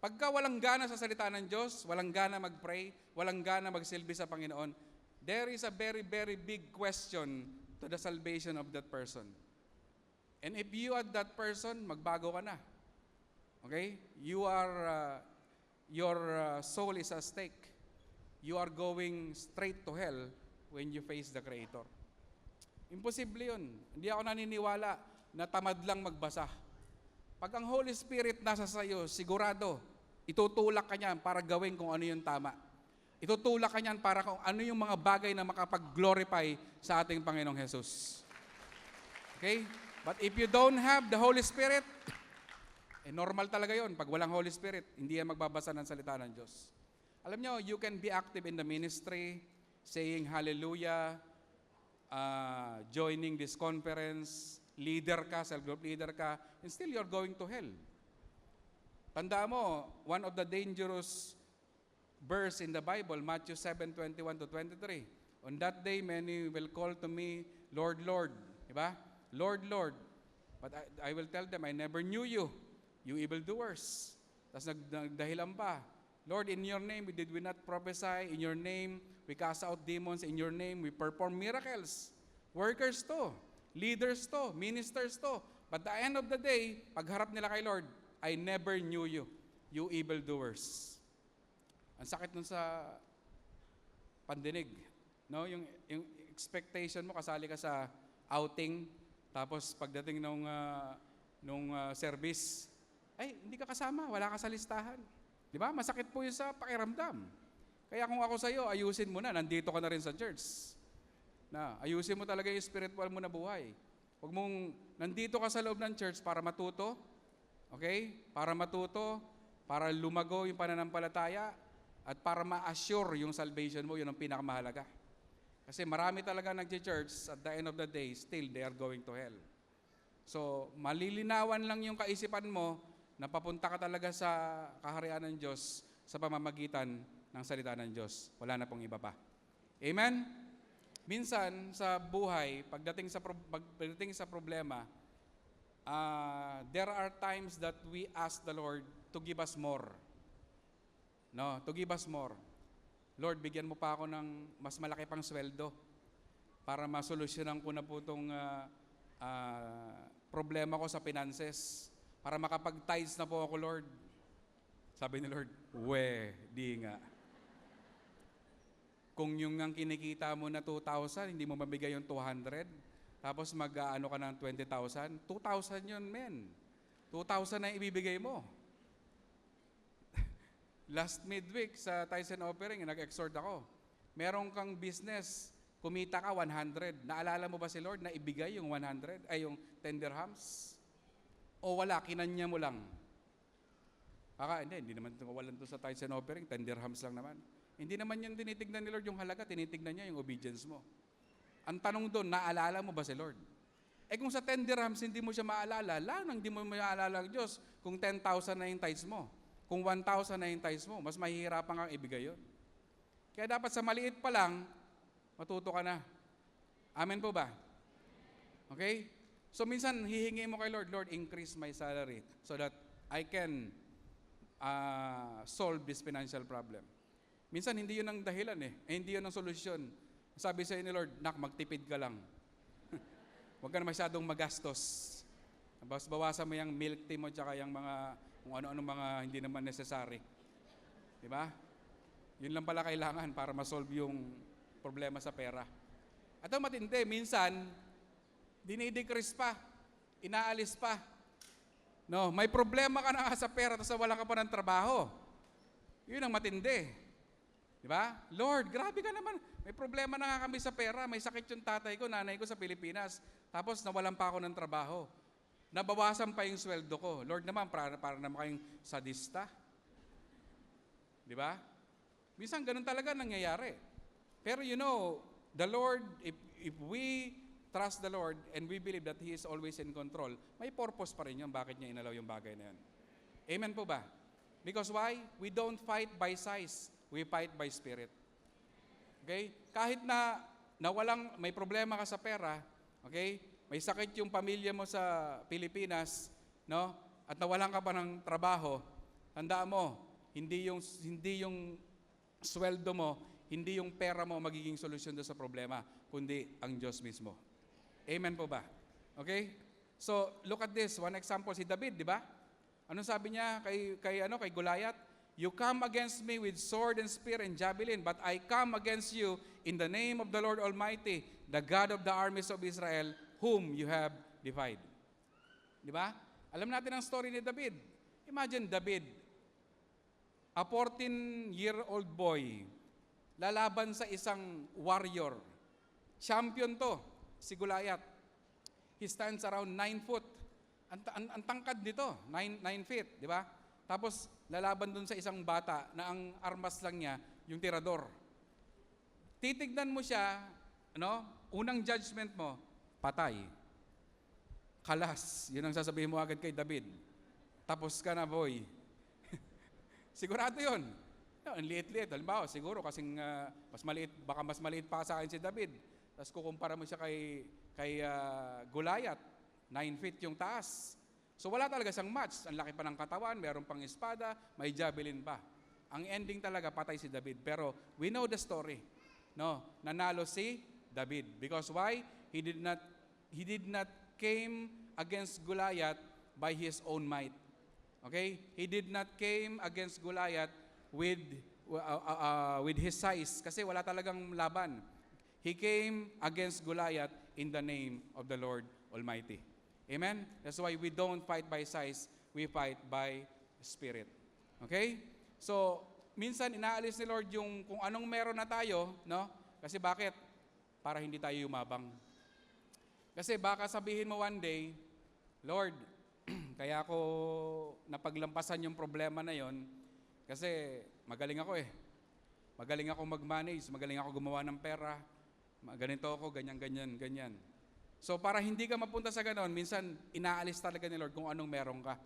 S1: Pagka walang gana sa salita ng Diyos, walang gana mag-pray, walang gana magsilbi sa Panginoon, there is a very, very big question to the salvation of that person. And if you are that person, magbago ka na. Okay? Your soul is at stake. You are going straight to hell when you face the Creator. Imposible yun. Hindi ako naniniwala na tamad lang magbasa. Pag ang Holy Spirit nasa sayo, sigurado, itutulak ka niyan para gawin kung ano yung tama. Itutulak ka niyan para kung ano yung mga bagay na makapag-glorify sa ating Panginoong Jesus. Okay? But if you don't have the Holy Spirit, normal talaga yon. Pag walang Holy Spirit, hindi yan magbabasa ng salita ng Diyos. Alam nyo, you can be active in the ministry, saying hallelujah, joining this conference, leader ka, self-group leader ka, and still you're going to hell. Tandaan mo, one of the dangerous verse in the Bible, Matthew 7:21-23. On that day, many will call to me, Lord, Lord. Diba? Lord, Lord. But I will tell them, I never knew you, you evildoers. Tapos nagdahilan pa. Lord, in your name, did we not prophesy? In your name, we cast out demons. In your name, we perform miracles. Workers to, leaders to, ministers to. But the end of the day, pagharap nila kay Lord, I never knew you, you evildoers. Ang sakit nun sa pandinig. No? Yung expectation mo, kasali ka sa outing, tapos pagdating nung service, ay, hindi ka kasama, wala ka sa listahan. Di ba? Masakit po yun sa pakiramdam. Kaya kung ako sa'yo, ayusin mo na, nandito ka na rin sa church. Ayusin mo talaga yung spiritual mo na buhay. Huwag mong, nandito ka sa loob ng church para matuto, okay? Para matuto, para lumago yung pananampalataya, at para ma-assure yung salvation mo, yun ang pinakamahalaga. Kasi marami talaga nag-church, at the end of the day, still they are going to hell. So, malilinawan lang yung kaisipan mo, na papunta ka talaga sa kaharian ng Diyos sa pamamagitan ng salita ng Diyos. Wala na pong iba pa. Amen? Minsan, sa buhay, pagdating sa problema, there are times that we ask the Lord to give us more. No, to give us more. Lord, bigyan mo pa ako ng mas malaki pang sweldo para masolusyonan ko na po itong problema ko sa finances. Para makapag-tithes na po ako, Lord. Sabi ni Lord, di nga. Kung yung ang kinikita mo na 2,000, hindi mo mabigay yung 200, tapos mag-ano ka ng 20,000, 2,000 yun, men. 2,000 na ibibigay mo. Last midweek sa Tyson Offering, nag-exhort ako. Meron kang business, kumita ka 100. Naalala mo ba si Lord na ibigay yung 100, ay yung 10 dirhams? O wala, kinanya mo lang. Hindi naman walan to sa tithes and offering, 10 dirhams lang naman. Hindi naman yan tinitignan ni Lord yung halaga, tinitignan niya yung obedience mo. Ang tanong doon, naalala mo ba si Lord? Kung sa 10 dirhams hindi mo siya maalala, hindi mo maalala ang Diyos kung 10,000 na yung tithes mo. Kung 1,000 na yung tithes mo, mas mahihirapan kang ibigay yun. Kaya dapat sa maliit pa lang, matuto ka na. Amen po ba? Okay? So minsan hihingi mo kay Lord, Lord, increase my salary so that I can solve this financial problem. Minsan hindi yun ang dahilan hindi yun ang solusyon. Sabi sa'yo ni Lord, magtipid ka lang. Huwag ka na masyadong magastos. Bawasan mo yung milk tea mo tsaka yung mga, kung ano-ano mga hindi naman necessary. Diba? Yun lang pala kailangan para ma-solve yung problema sa pera. At ang matindi, minsan, dinidecrease pa, inaalis pa. No, may problema ka na sa pera tapos wala ka pa ng trabaho. Yun ang matindi. Di ba? Lord, grabe ka naman. May problema na nga kami sa pera. May sakit yung tatay ko, nanay ko sa Pilipinas. Tapos nawalan pa ako ng trabaho. Nabawasan pa yung sweldo ko. Lord naman, para naman kayong sadista. Di ba? Minsan ganun talaga nangyayari. Pero you know, the Lord, if we trust the Lord and we believe that He is always in control, may purpose pa rin yun bakit niya inalaw yung bagay na yun. Amen po ba? Because why? We don't fight by size. We fight by spirit. Okay? Kahit na may problema ka sa pera, okay? May sakit yung pamilya mo sa Pilipinas, no? At nawalan ka pa ng trabaho, tandaan mo, hindi yung sweldo mo, hindi yung pera mo magiging solusyon doon sa problema, kundi ang Diyos mismo. Amen po ba? Okay? So, look at this. One example, si David, di ba? Anong sabi niya kay Goliath? You come against me with sword and spear and javelin, but I come against you in the name of the Lord Almighty, the God of the armies of Israel, whom you have defied. Di ba? Alam natin ang story ni David. Imagine David, a 14-year-old boy, lalaban sa isang warrior. Champion to, si Goliath. He stands around 9 foot. Ang tangkad nito, 9 feet, di ba? Tapos lalaban dun sa isang bata na ang armas lang niya, yung tirador. Titignan mo siya, unang judgment mo, patay. Kalas, yun ang sasabihin mo agad kay David. Tapos ka na, boy. Sigurado yun. Ang liit-liit. Halimbawa, siguro kasing baka mas maliit pa sa akin si David. Tapos kukumpara mo siya kay Goliath. 9 feet yung taas. So wala talaga siyang match. Ang laki pa ng katawan, mayroon pang espada, may javelin pa. Ang ending talaga, patay si David. Pero we know the story. No, nanalo si David. Because why? He did not came against Goliath by his own might. Okay? He did not came against Goliath with his size. Kasi wala talagang laban. He came against Goliath in the name of the Lord Almighty. Amen? That's why we don't fight by size, we fight by spirit. Okay? So, minsan inaalis ni Lord yung kung anong meron na tayo, no? Kasi bakit? Para hindi tayo yumabang. Kasi baka sabihin mo one day, Lord, kaya ako napaglampasan yung problema na yon kasi magaling ako eh. Magaling ako mag-manage, magaling ako gumawa ng pera, ganito ako, ganyan. So para hindi ka mapunta sa ganon, minsan inaalis talaga ni Lord kung anong meron ka.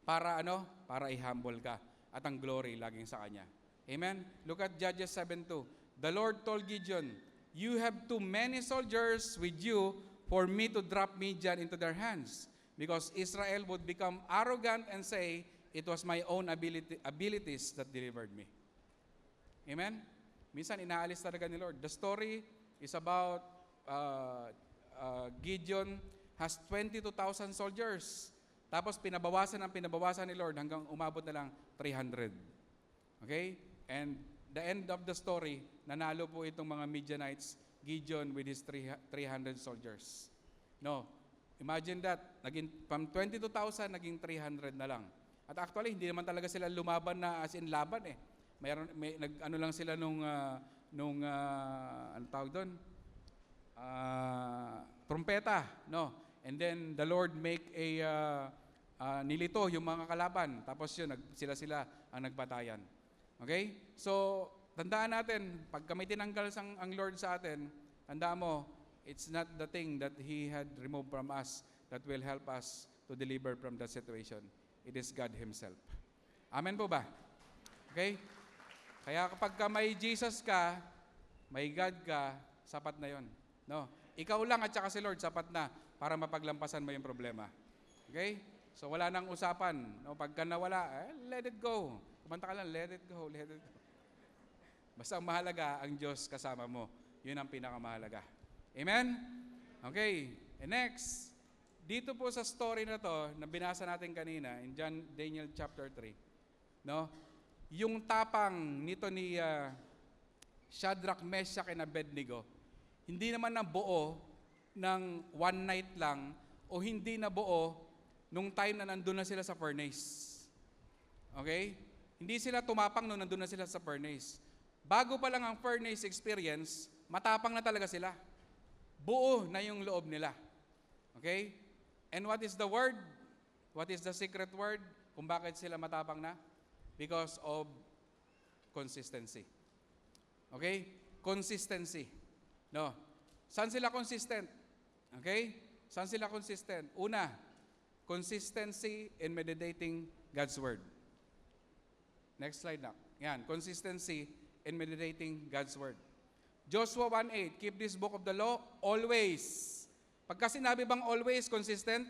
S1: Para Para i-humble ka. At ang glory laging sa Kanya. Amen? Look at Judges 7:2. The Lord told Gideon, you have too many soldiers with you for me to drop Midian into their hands. Because Israel would become arrogant and say, it was my own abilities that delivered me. Amen? Minsan inaalis talaga ni Lord. The story is about Gideon has 22,000 soldiers. Tapos pinabawasan ni Lord hanggang umabot na lang 300. Okay? And the end of the story, nanalo po itong mga Midianites, Gideon with his 300 soldiers. No, imagine that. From 22,000, naging 300 na lang. At actually, hindi naman talaga sila lumaban na as in laban eh. Nag-ano lang sila nung ano tawag doon? Trumpeta, no? And then the Lord make nilito yung mga kalaban. Tapos yun, sila ang nagpatayan. Okay? So, tandaan natin, pag kami tinanggal ang Lord sa atin, tandaan mo, it's not the thing that He had removed from us that will help us to deliver from that situation. It is God Himself. Amen po ba? Okay? Kaya kapag may Jesus ka, may God ka, sapat na yon. No? Ikaw lang at saka si Lord, sapat na para mapaglampasan mo yung problema. Okay? So wala nang usapan. No? Pagka nawala, let it go. Kumanta ka lang, let it go. Basta ang mahalaga, ang Diyos kasama mo. Yun ang pinakamahalaga. Amen? Okay. And next, dito po sa story na to, na binasa natin kanina, in Daniel chapter 3, no? Yung tapang nito ni Shadrach, Meshach, and Abednego, hindi naman nabuo ng one night lang, o hindi nabuo nung time na nandun na sila sa furnace. Okay? Hindi sila tumapang nung nandun na sila sa furnace. Bago pa lang ang furnace experience, matapang na talaga sila. Buo na yung loob nila. Okay? And what is the word? What is the secret word? Kung bakit sila matapang na? Because of Consistency. Okay? Consistency. No. Saan sila consistent? Okay? Saan sila consistent? Una, consistency in meditating God's Word. Next slide na. Yan, consistency in meditating God's Word. Joshua 1:8, keep this book of the law always. Pagka sinabi bang always, consistent?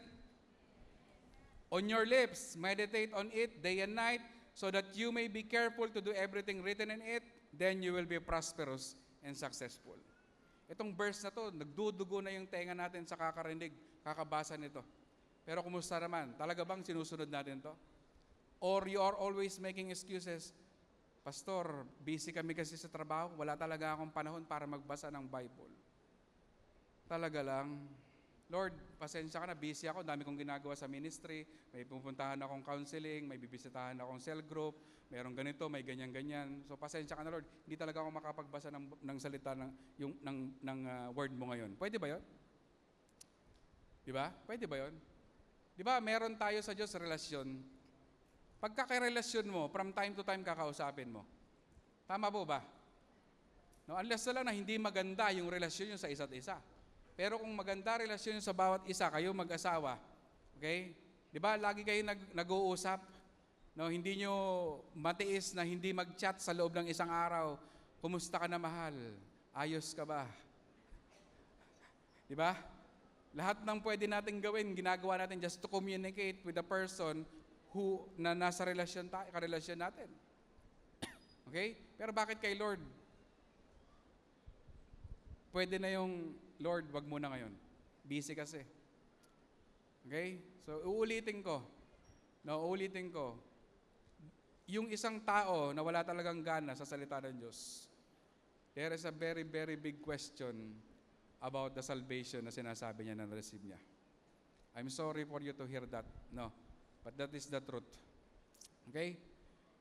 S1: On your lips, meditate on it day and night, so that you may be careful to do everything written in it, then you will be prosperous and successful. Itong verse na to, nagdudugo na yung tenga natin sa kakarinig, kakabasa nito. Pero kumusta naman? Talaga bang sinusunod natin to? Or you are always making excuses? Pastor, busy kami kasi sa trabaho, wala talaga akong panahon para magbasa ng Bible. Talaga lang. Lord, pasensya ka na, busy ako, dami kong ginagawa sa ministry, may pupuntahan akong counseling, may bibisitahan akong cell group, mayroong ganito, may ganyan-ganyan. So pasensya ka na, Lord, hindi talaga ako makapagbasa ng salita ng word mo ngayon. Pwede ba 'yon? Di ba? Pwede ba 'yon? Di ba, meron tayo sa Diyos relasyon. Pagkakarelasyon mo, from time to time kakausapin mo. Tama po ba? No, unless na lang na hindi maganda yung relasyon nyo sa isa't isa. Pero kung maganda relasyon nyo sa bawat isa, kayo mag-asawa, okay? Di ba, lagi kayo nag-uusap, no, hindi nyo matiis na hindi mag-chat sa loob ng isang araw. Kumusta ka na, mahal? Ayos ka ba? Di ba? Lahat ng pwede natin gawin, ginagawa natin just to communicate with the person who na nasa karelasyon natin. Okay? Pero bakit kay Lord? Pwede na yung, Lord, wag muna ngayon. Busy kasi. Okay? So, uulitin ko. Yung isang tao na wala talagang gana sa salita ng Diyos, there is a very, very big question about the salvation na sinasabi niya na receive niya. I'm sorry for you to hear that. No. But that is the truth. Okay?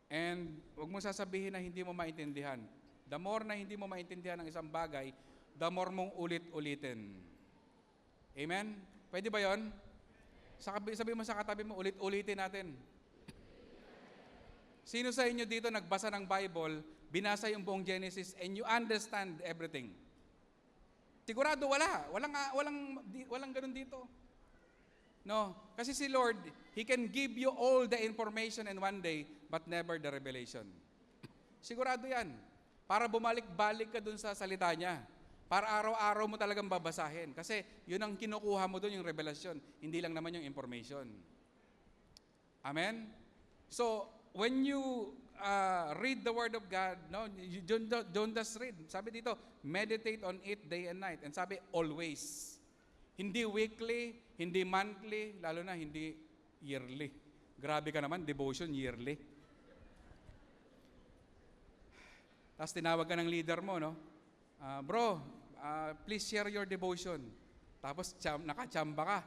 S1: And huwag mo sasabihin na hindi mo maintindihan. The more na hindi mo maintindihan ang isang bagay, the more mong ulit-ulitin. Amen? Pwede ba yon? Sabi mo sa katabi mo, ulit-ulitin natin. Sino sa inyo dito nagbasa ng Bible, binasa yung buong Genesis, and you understand everything? Sigurado wala. Walang ganun dito. No. Kasi si Lord, He can give you all the information in one day, but never the revelation. Sigurado yan. Para bumalik-balik ka dun sa salita niya. Para araw-araw mo talagang babasahin. Kasi yun ang kinukuha mo dun, yung revelasyon. Hindi lang naman yung information. Amen? So, when you read the Word of God, no, you don't just read. Sabi dito, meditate on it day and night. And sabi, always. Hindi weekly, hindi monthly, lalo na hindi yearly. Grabe ka naman, devotion yearly. Tapos tinawag ka ng leader mo, no? Bro, please share your devotion. Tapos nakachamba ka.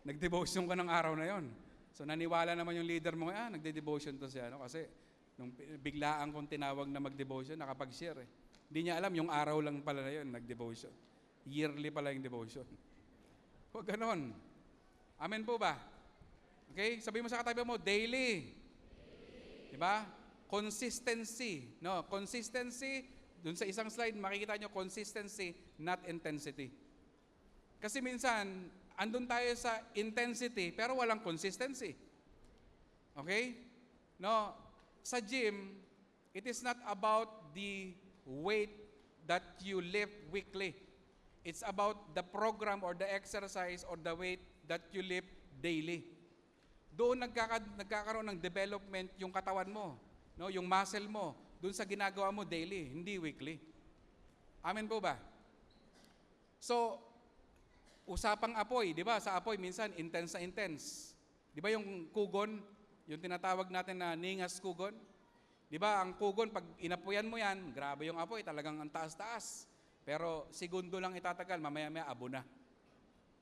S1: Nag-devotion ka ng araw na yon. So naniwala naman yung leader mo, nagde-devotion to siya. No? Kasi nung biglaan kong tinawag na mag-devotion, nakapag-share. Hindi niya alam, yung araw lang pala na yun, nag-devotion. Yearly pala yung devotion. Huwag ganon. Amen po ba? Okay? Sabi mo sa katabi mo, daily. Diba? Consistency. No, consistency, dun sa isang slide, makikita nyo, consistency, not intensity. Kasi minsan, andun tayo sa intensity, pero walang consistency. Okay? No, sa gym, it is not about the weight that you lift weekly. It's about the program or the exercise or the weight that you lift daily. Doon nagkakaroon ng development yung katawan mo, no, yung muscle mo, doon sa ginagawa mo daily, hindi weekly. Amen po ba? So, usapang apoy, di ba? Sa apoy, minsan, intense na intense. Di ba yung kugon, yung tinatawag natin na ningas kugon? Di ba, ang kugon, pag inapoyan mo yan, grabe yung apoy, talagang ang taas-taas. Pero segundo lang itatagal, mamaya-maya abo na.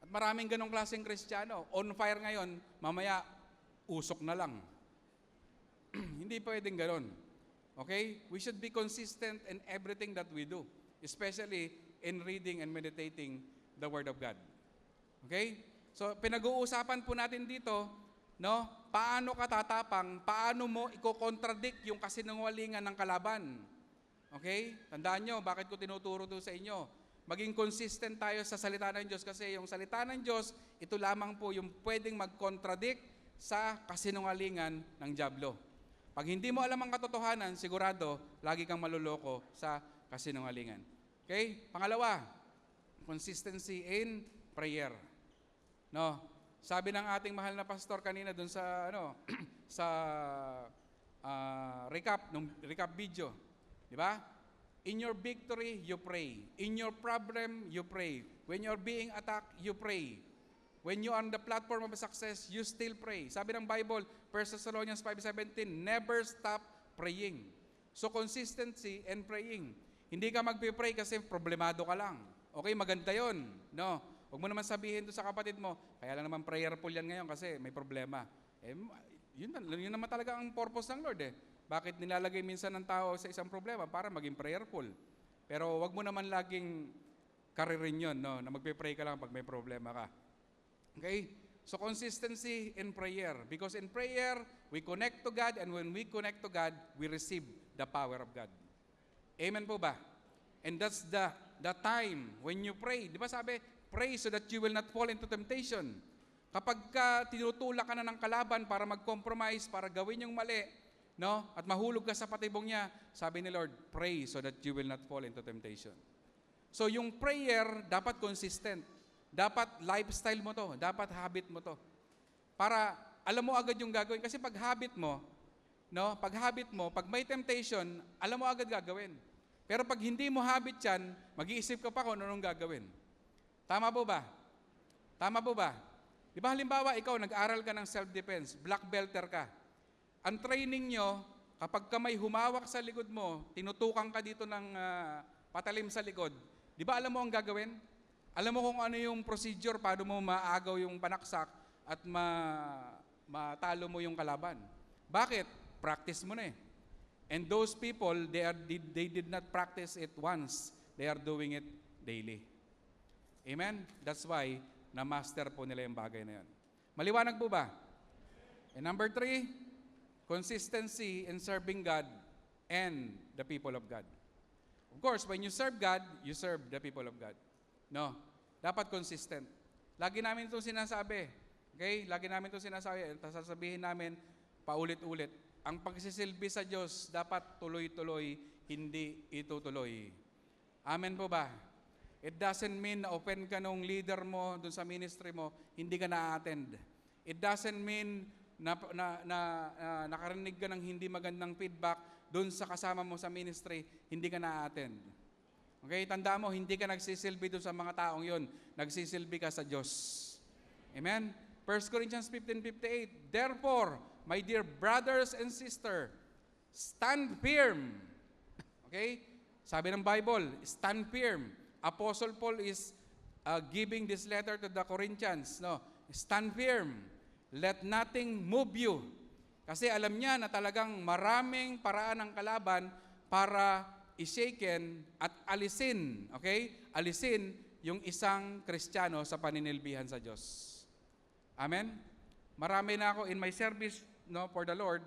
S1: At maraming ganong klaseng Kristiyano. On fire ngayon, mamaya usok na lang. Hindi pwedeng ganon. Okay? We should be consistent in everything that we do. Especially in reading and meditating the Word of God. Okay? So, pinag-uusapan po natin dito No? Paano ka tatapang? Paano mo i-contradict yung kasinungalingan ng kalaban? Okay? Tandaan nyo, bakit ko tinuturo to sa inyo? Maging consistent tayo sa salita ng Diyos kasi yung salita ng Diyos, ito lamang po yung pwedeng mag-contradict sa kasinungalingan ng dyablo. Pag hindi mo alam ang katotohanan, sigurado, lagi kang maluloko sa kasinungalingan. Okay? Pangalawa, consistency in prayer. No? Sabi ng ating mahal na pastor kanina dun sa sa recap video, di ba? In your victory, you pray. In your problem, you pray. When you're being attacked, you pray. When you are on the platform of success, you still pray. Sabi ng Bible, 1 Thessalonians 5:17, never stop praying. So consistency and praying. Hindi ka magpe-pray kasi problemado ka lang. Okay, maganda yon, no? Huwag mo naman sabihin to sa kapatid mo, kaya lang naman prayerful yan ngayon kasi may problema. Yun naman talaga ang purpose ng Lord eh. Bakit nilalagay minsan ng tao sa isang problema? Para maging prayerful. Pero wag mo naman laging karirin yun, no? Na magpe-pray ka lang pag may problema ka. Okay? So consistency in prayer. Because in prayer, we connect to God, and when we connect to God, we receive the power of God. Amen po ba? And that's the time when you pray. Di ba sabi, pray so that you will not fall into temptation. Kapag ka tinutulak ka na ng kalaban para mag-compromise, para gawin yung mali, no? At mahulog ka sa patibong niya, sabi ni Lord, pray so that you will not fall into temptation. So yung prayer, dapat consistent. Dapat lifestyle mo to. Dapat habit mo to. Para alam mo agad yung gagawin. Kasi pag habit mo, no? Pag habit mo, pag may temptation, alam mo agad gagawin. Pero pag hindi mo habit yan, mag-iisip ka pa kung anong gagawin. Tama po ba? Tama po ba? Di ba halimbawa, ikaw nag-aral ka ng self-defense, black belter ka. Ang training nyo, kapag ka may humawak sa likod mo, tinutukan ka dito ng patalim sa likod, di ba alam mo ang gagawin? Alam mo kung ano yung procedure, paano mo maagaw yung panaksak at matalo mo yung kalaban. Bakit? Practice mo na eh. And those people, they did not practice it once. They are doing it daily. Amen? That's why, na-master po nila yung bagay na yun. Maliwanag po ba? And number 3, consistency in serving God and the people of God. Of course, when you serve God, you serve the people of God. No? Dapat consistent. Lagi namin itong sinasabi. Okay? Lagi namin itong sinasabi. Sasabihin namin, paulit-ulit. Ang pagsisilbi sa Diyos, dapat tuloy-tuloy, hindi itutuloy. Amen po ba? It doesn't mean na open ka nung leader mo dun sa ministry mo, hindi ka na-attend. It doesn't mean na nakarinig ka ng hindi magandang feedback dun sa kasama mo sa ministry, hindi ka na-attend. Okay? Tandaan mo, hindi ka nagsisilbi dun sa mga taong yon. Nagsisilbi ka sa Diyos. Amen? 1 Corinthians 15:58, therefore, my dear brothers and sisters, stand firm. Okay? Sabi ng Bible, stand firm. Apostle Paul is giving this letter to the Corinthians. No, stand firm. Let nothing move you. Kasi alam niya na talagang maraming paraan ng kalaban para i-shaken at alisin. Okay? Alisin yung isang Kristiyano sa paninilbihan sa Diyos. Amen? Marami na ako in my service, no, for the Lord,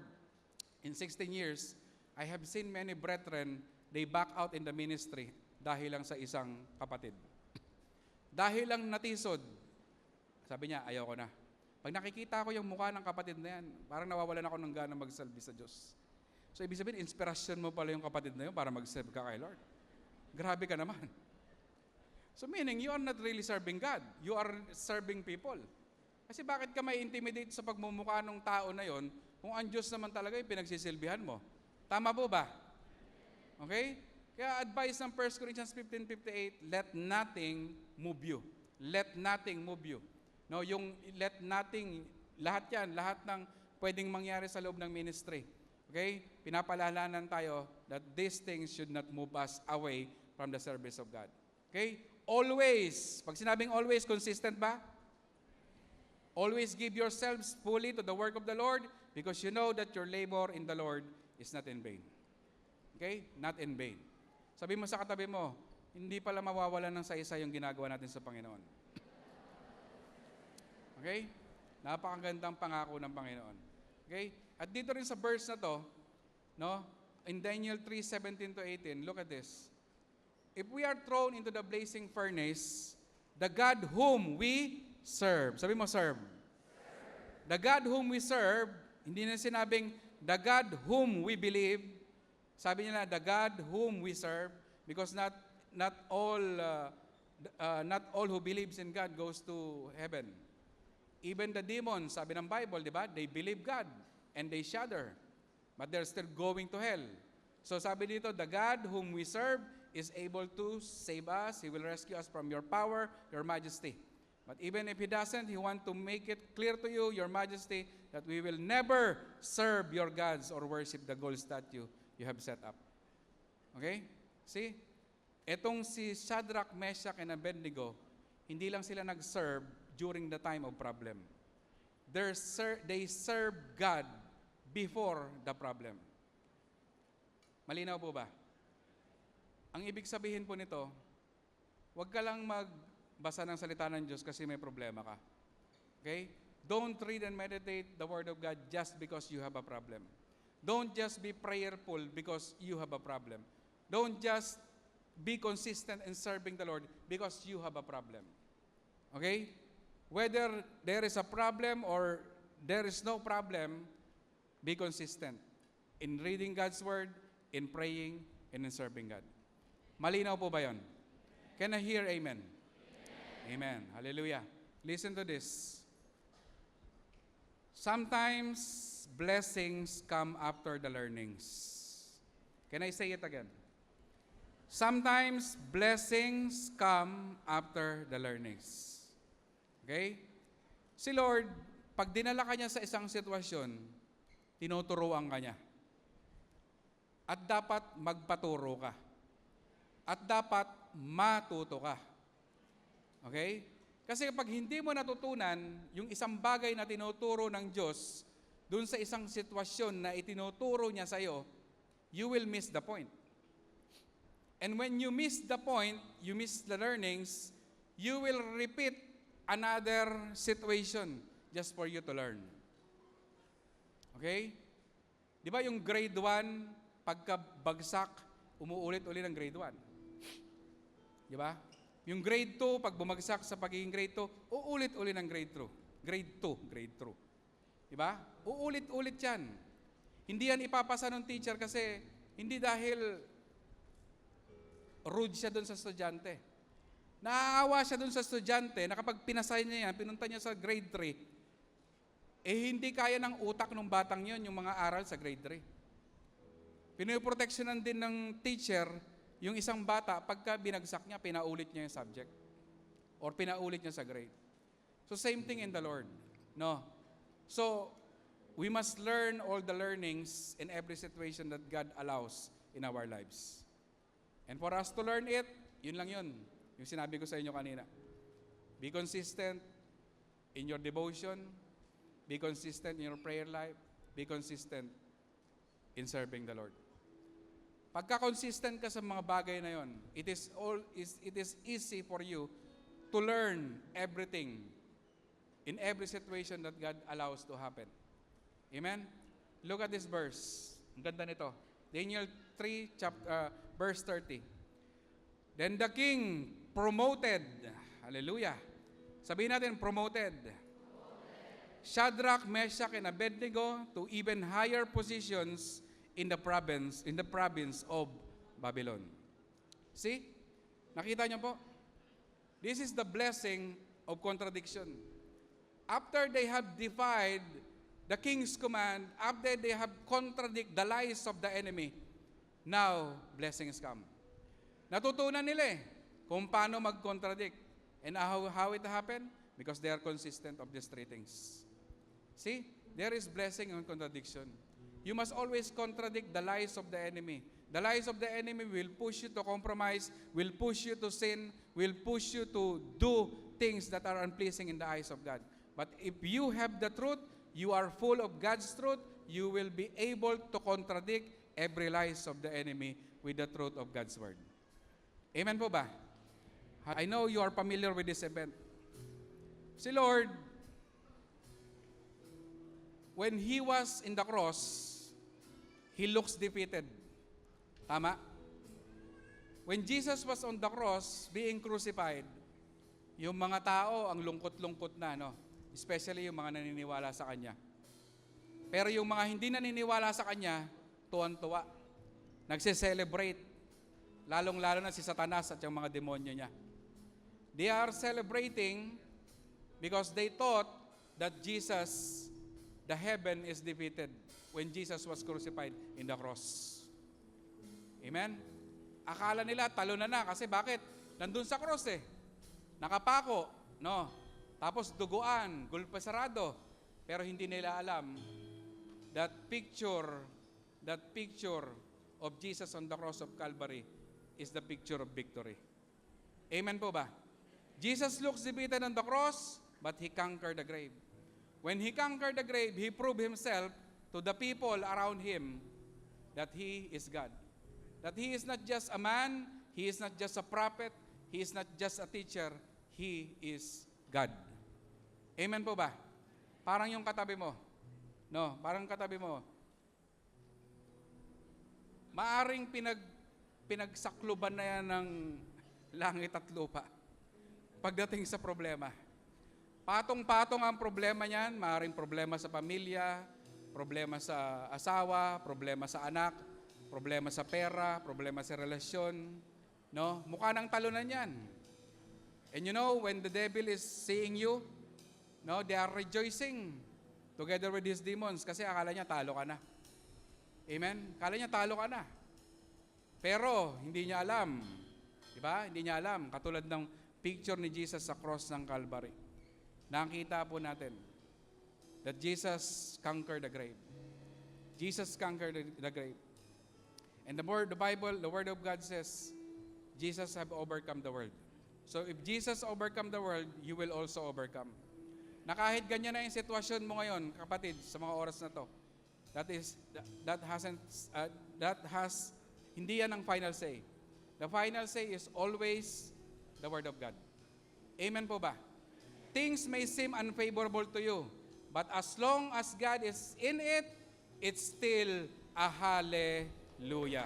S1: in 16 years, I have seen many brethren, they back out in the ministry dahil lang sa isang kapatid. Dahil lang natisod, sabi niya, ayaw ko na. Pag nakikita ko yung mukha ng kapatid na yan, parang nawawalan ako ng gana magsalbi sa Diyos. So ibig sabihin, inspirasyon mo pala yung kapatid na yun para mag-serve ka kay Lord. Grabe ka naman. So meaning, you are not really serving God. You are serving people. Kasi bakit ka may intimidate sa pagmumukha ng tao na yon kung ang Diyos naman talaga yung pinagsisilbihan mo? Tama po ba? Okay? Kaya advice ng 1 Corinthians 15:58, let nothing move you. Let nothing move you. No, yung let nothing, lahat yan, lahat ng pwedeng mangyari sa loob ng ministry. Okay? Pinapalalanan tayo that these things should not move us away from the service of God. Okay? Always. Pag sinabing always, consistent ba? Always give yourselves fully to the work of the Lord because you know that your labor in the Lord is not in vain. Okay? Not in vain. Sabi mo sa katabi mo, hindi pala mawawalan ng sa isa yung ginagawa natin sa Panginoon. Okay? Napakagandang pangako ng Panginoon. Okay? At dito rin sa verse na to, no? In Daniel 3:17 to 18, look at this. If we are thrown into the blazing furnace, the God whom we serve. Sabi mo, serve. The God whom we serve, hindi na sinabing the God whom we believe. Sabi niya na, the God whom we serve, because not all who believes in God goes to heaven. Even the demons, sabi ng Bible, di ba? They believe God and they shudder, but they're still going to hell. So sabi dito, the God whom we serve is able to save us. He will rescue us from your power, your majesty. But even if He doesn't, He wants to make it clear to you, your majesty, that we will never serve your gods or worship the gold statue you have set up. Okay? See? Etong si Shadrach, Meshach, and Abednego, hindi lang sila nag-serve during the time of problem. They serve God before the problem. Malinaw po ba? Ang ibig sabihin po nito, huwag ka lang magbasa ng salita ng Diyos kasi may problema ka. Okay? Don't read and meditate the Word of God just because you have a problem. Don't just be prayerful because you have a problem. Don't just be consistent in serving the Lord because you have a problem. Okay? Whether there is a problem or there is no problem, be consistent in reading God's Word, in praying, and in serving God. Malinaw po ba yun? Can I hear amen? Amen. Hallelujah. Listen to this. Sometimes blessings come after the learnings. Can I say it again? Sometimes blessings come after the learnings. Okay? Si Lord, pag dinala ka niya sa isang sitwasyon, tinuturuan ka niya. At dapat magpaturo ka. At dapat matuto ka. Okay? Kasi kapag hindi mo natutunan yung isang bagay na tinuturo ng Diyos dun sa isang sitwasyon na itinuturo niya sa iyo, you will miss the point. And when you miss the point, you miss the learnings, you will repeat another situation just for you to learn. Okay? Di ba yung grade 1, pagkabagsak, umuulit-ulit ng grade 1? Di ba? Yung grade 2, pag bumagsak sa pagiging grade 2, uulit-ulit ng grade 2. Grade 2. Di ba? Uulit-ulit yan. Hindi yan ipapasa ng teacher kasi hindi dahil rude siya doon sa estudyante. Naaawa siya doon sa estudyante na kapag pinasay niya yan, pinunta niya sa grade 3, hindi kaya ng utak ng batang yon yung mga aral sa grade 3. Pinoproteksyonan din ng teacher yung isang bata, pagka binagsak niya, pinaulit niya yung subject. Or pinaulit niya sa grade. So same thing in the Lord. No? So, we must learn all the learnings in every situation that God allows in our lives. And for us to learn it, yun lang yun. Yung sinabi ko sa inyo kanina. Be consistent in your devotion. Be consistent in your prayer life. Be consistent in serving the Lord. Pagka consistent ka sa mga bagay na yon, it is easy for you to learn everything in every situation that God allows to happen. Amen? Look at this verse. Ang ganda nito. Daniel 3, verse 30. Then the king promoted, hallelujah. Sabihin natin, promoted. Shadrach, Meshach, and Abednego to even higher positions in the province of Babylon. See? Nakita niyo po? This is the blessing of contradiction. After they have defied the king's command, after they have contradict the lies of the enemy, now blessings come. Natutunan nila kung paano mag-contradict. And how it happened? Because they are consistent of these three things. See? There is blessing and contradiction. You must always contradict the lies of the enemy. The lies of the enemy will push you to compromise, will push you to sin, will push you to do things that are unpleasing in the eyes of God. But if you have the truth, you are full of God's truth, you will be able to contradict every lies of the enemy with the truth of God's word. Amen po ba? I know you are familiar with this event. Si Lord, when He was in the cross, He looks defeated. Tama? When Jesus was on the cross, being crucified, yung mga tao, ang lungkot-lungkot na, no? Especially yung mga naniniwala sa Kanya. Pero yung mga hindi naniniwala sa Kanya, tuwan-tuwa. Nagse-celebrate. Lalong-lalo na si Satanas at yung mga demonyo niya. They are celebrating because they thought that Jesus, the heaven is defeated when Jesus was crucified in the cross. Amen? Akala nila talo na kasi bakit? Nandun sa cross Nakapako, no? Tapos duguan, gulpa sarado. Pero hindi nila alam that picture of Jesus on the cross of Calvary is the picture of victory. Amen po ba? Jesus looks defeated on the cross, but He conquered the grave. When He conquered the grave, He proved Himself to the people around Him that He is God. That He is not just a man, He is not just a prophet, He is not just a teacher, He is God. Amen po ba? Parang yung katabi mo. No, parang katabi mo. Maaring pinagsakluban na yan ng langit at lupa pagdating sa problema. Patong-patong ang problema niyan, maaring problema sa pamilya, problema sa asawa, problema sa anak, problema sa pera, problema sa relasyon, no? Mukha ng talunan 'yan. And you know, when the devil is seeing you, no, they are rejoicing together with his demons kasi akala niya talo ka na. Amen? Akala niya talo ka na. Pero hindi niya alam. 'Di ba? Hindi niya alam, katulad ng picture ni Jesus sa cross ng Calvary. Nakita po natin that Jesus conquered the grave. Jesus conquered the grave. And the Word of God says, Jesus have overcome the world. So if Jesus overcome the world, you will also overcome. Na kahit ganyan na yung sitwasyon mo ngayon, kapatid, sa mga oras na to, hindi yan ang final say. The final say is always the Word of God. Amen po ba? Things may seem unfavorable to you, but as long as God is in it, it's still a hallelujah.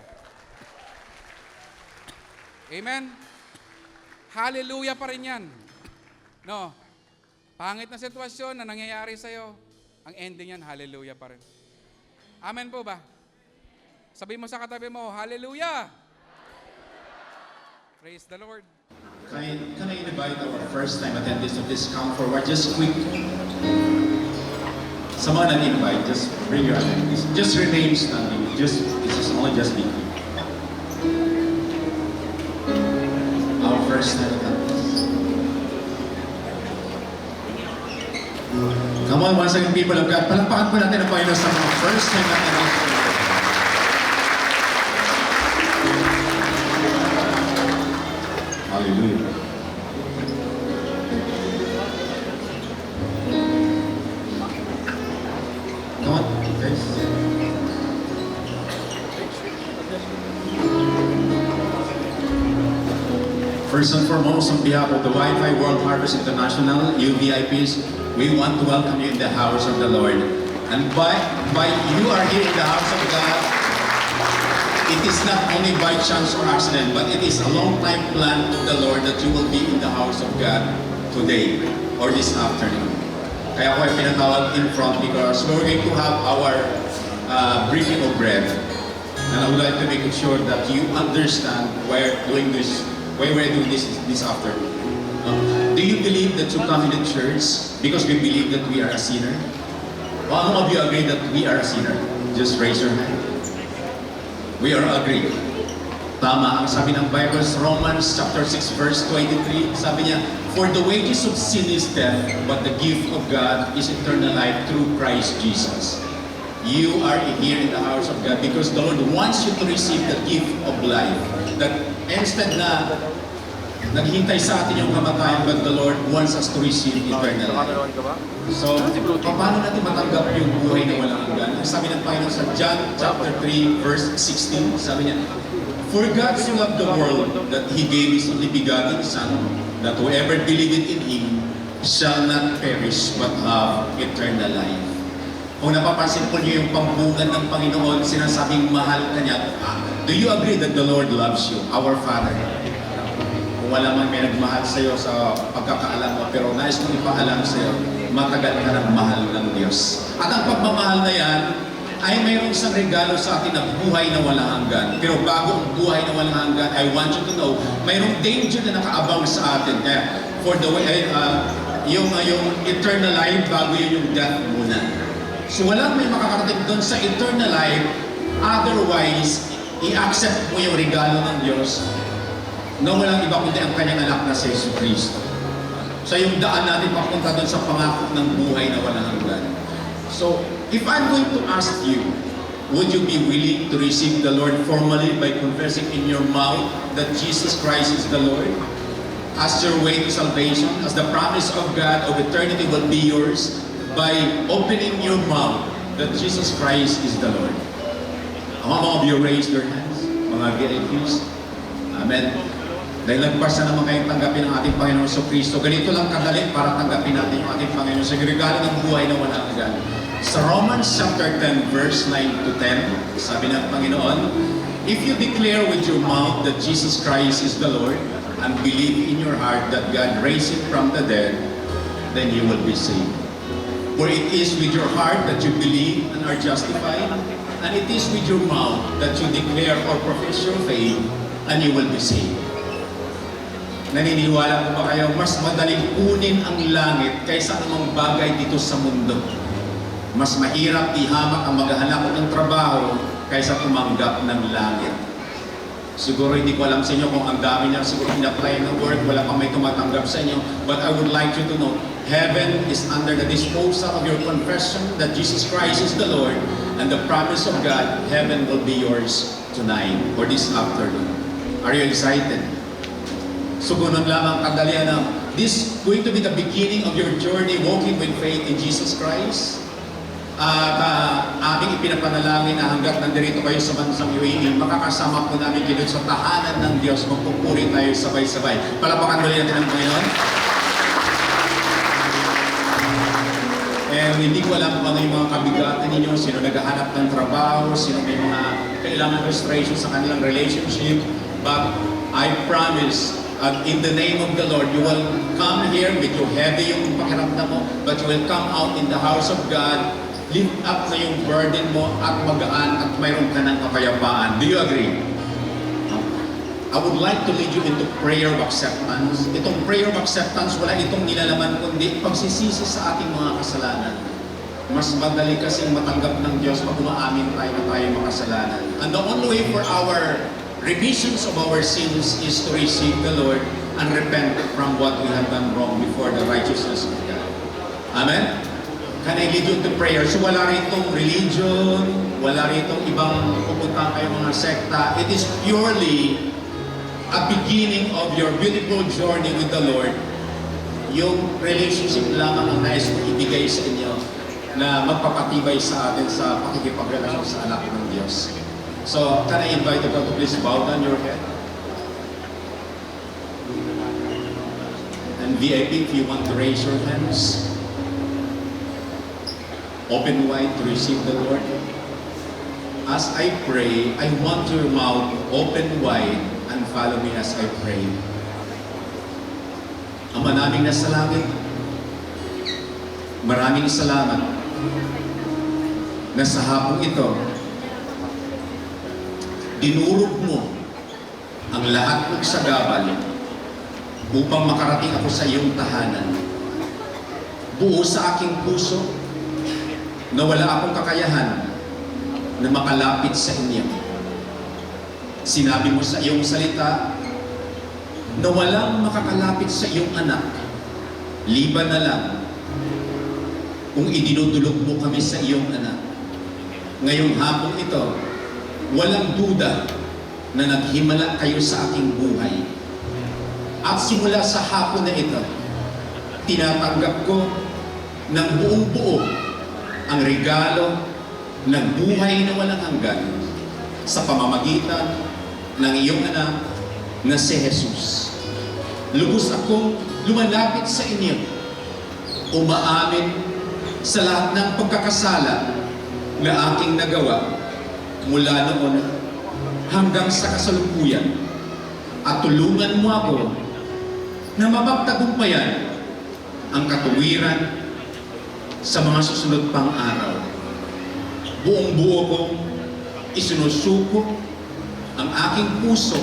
S1: Amen? Hallelujah pa rin yan. No? Pangit na sitwasyon na nangyayari sa'yo, ang ending yan, hallelujah pa rin. Amen po ba? Sabi mo sa katabi mo, hallelujah! Praise the Lord.
S2: Can I invite our first time attendees of this come forward? Just quick. Someone that invite, just bring your attendees. Just remain standing. This is only just me. Our first time attendees. Come on, once again, people of God. Palakpakan po natin ang Panginoon sa mga first time attendees. Hallelujah. Come on, guys. First and foremost, on behalf of the Wi-Fi World Harvest International, UVIPs, we want to welcome you in the house of the Lord. And by you are here in the house of God, it is not only by chance or accident, but it is a long time plan of the Lord that you will be in the house of God today or this afternoon. Kaya ako ay pinatawag in front because we're going to have our briefing of bread. And I would like to make sure that you understand why we're doing this afternoon. Do you believe that you come in the church because we believe that we are a sinner? How many of you agree that we are a sinner? Just raise your hand. We are agreed. Tama, ang sabi ng Bible sa Romans chapter 6 verse 23, sabi niya, for the wages of sin is death, but the gift of God is eternal life through Christ Jesus. You are here in the house of God because the Lord wants you to receive the gift of life. That instead na naghihintay sa atin yung kamatayan, but the Lord wants us to receive eternal life. So, paano natin matanggap yung buhay na walang hanggan? Sabi ng Panginoon sa John chapter 3 verse 16, sabi niya, for God so loved the world that He gave His only begotten Son, that whoever believeth in Him shall not perish but have eternal life. Kung napapansin po niyo yung pambungan ng Panginoon, sinasabing mahal ka niya. Do you agree that the Lord loves you, our Father? Kung wala man may nagmahal sa iyo sa pagkakaalam mo, pero nais kong ipaalam sa iyo, matagal ka ng mahal ng Diyos. At ang pagmamahal na yan, ay mayroong isang regalo sa atin na buhay na walang hanggan. Pero bago ang buhay na walang hanggan, I want you to know, mayroong danger na nakaabang sa atin. Kaya, for the way, yung eternal life, bago yun yung death muna. So walang may makakarating doon sa eternal life, otherwise, i-accept mo yung regalo ng Diyos na walang iba kundi ang kanyang anak na si Jesus Cristo. So yung daan natin papunta doon sa pangako ng buhay na walang hanggan. So, if I'm going to ask you, would you be willing to receive the Lord formally by confessing in your mouth that Jesus Christ is the Lord? As your way to salvation, as the promise of God of eternity will be yours by opening your mouth that Jesus Christ is the Lord. How many of you raise your hands? Mga VIPs? Amen. Dahil nagpasa naman kayong tanggapin ang ating Panginoon sa Kristo. Ganito lang kadali para tanggapin natin yung ating Panginoon sa regalo ng buhay na walang hanggan. Sa Romans chapter 10 verse 9 to 10, sabi ng Panginoon, if you declare with your mouth that Jesus Christ is the Lord and believe in your heart that God raised him from the dead, then you will be saved. For it is with your heart that you believe and are justified, and it is with your mouth that you declare or profess your faith, and you will be saved. Naniniwala po ba kayo, mas madaling kunin ang langit kaysa anumang bagay dito sa mundo? Mas mahirap ihamak ang maghahanap ng trabaho kaysa tumanggap ng langit. Siguro hindi ko alam sa inyo kung ang dami niya siguro in-apply ng work, wala pang may tumatanggap sa inyo. But I would like you to know, heaven is under the disposal of your confession that Jesus Christ is the Lord, and the promise of God, heaven will be yours tonight or this afternoon. Are you excited? So ganun lamang kadalian na this is going to be the beginning of your journey walking with faith in Jesus Christ. At aming ipinapanalangin na hanggat nandirito kayo sa bansang UAE, makakasama po namin kayo sa tahanan ng Diyos, magpupuri tayo sabay-sabay. Palapakan ulit natin ang Panginoon. And hindi ko alam kung ano yung mga kabigatan ninyo, sino naghahanap ng trabaho, sino may mga kailangan restoration sa kanilang relationship. But I promise, in the name of the Lord, you will come here with your heavy yung pakiramdam mo, but you will come out in the house of God, lift up na yung burden mo at magaan at mayroon ka ng kapayapaan. Do you agree? I would like to lead you into prayer of acceptance. Itong prayer of acceptance, wala itong nilalaman kundi pagsisisi sa ating mga kasalanan. Mas madali kasing matanggap ng Diyos pag umaamin tayo na tayo makasalanan. And the only way for our remissions of our sins is to receive the Lord and repent from what we have done wrong before the righteousness of God. Amen? Can I lead you to prayer? So wala ritong religion, wala ritong ibang pupunta kayo mga sekta. It is purely a beginning of your beautiful journey with the Lord. Yung relationship lamang ang nais kong ibigay sa inyo na magpapatibay sa atin sa pakikipagrelasyon sa anak ng Diyos. So, can I invite you to please bow down your head? And VIP, if you want to raise your hands, open wide to receive the Lord. As I pray, I want your mouth open wide and follow me as I pray. Ama naming nasa langit, maraming salamat na sa hapong ito, dinurog mo ang lahat ng sagabal upang makarating ako sa iyong tahanan. Buo sa aking puso na wala akong kakayahan na makalapit sa inyo. Sinabi mo sa iyong salita na walang makakalapit sa iyong anak, liban na lang kung idinudulog mo kami sa iyong anak. Ngayong hapon ito, walang duda na naghimala kayo sa aking buhay. At simula sa hapon na ito, tinatanggap ko ng buong buo ang regalo ng buhay na walang hanggan sa pamamagitan ng iyong anak na si Jesus. Lubos akong lumalapit sa inyo, umaamin sa lahat ng pagkakasala na aking nagawa mula noon hanggang sa kasalukuyan. At tulungan mo ako na mapagtagumpayan ang katuwiran sa mga susunod pang araw. Buong buo kong isinusuko ang aking puso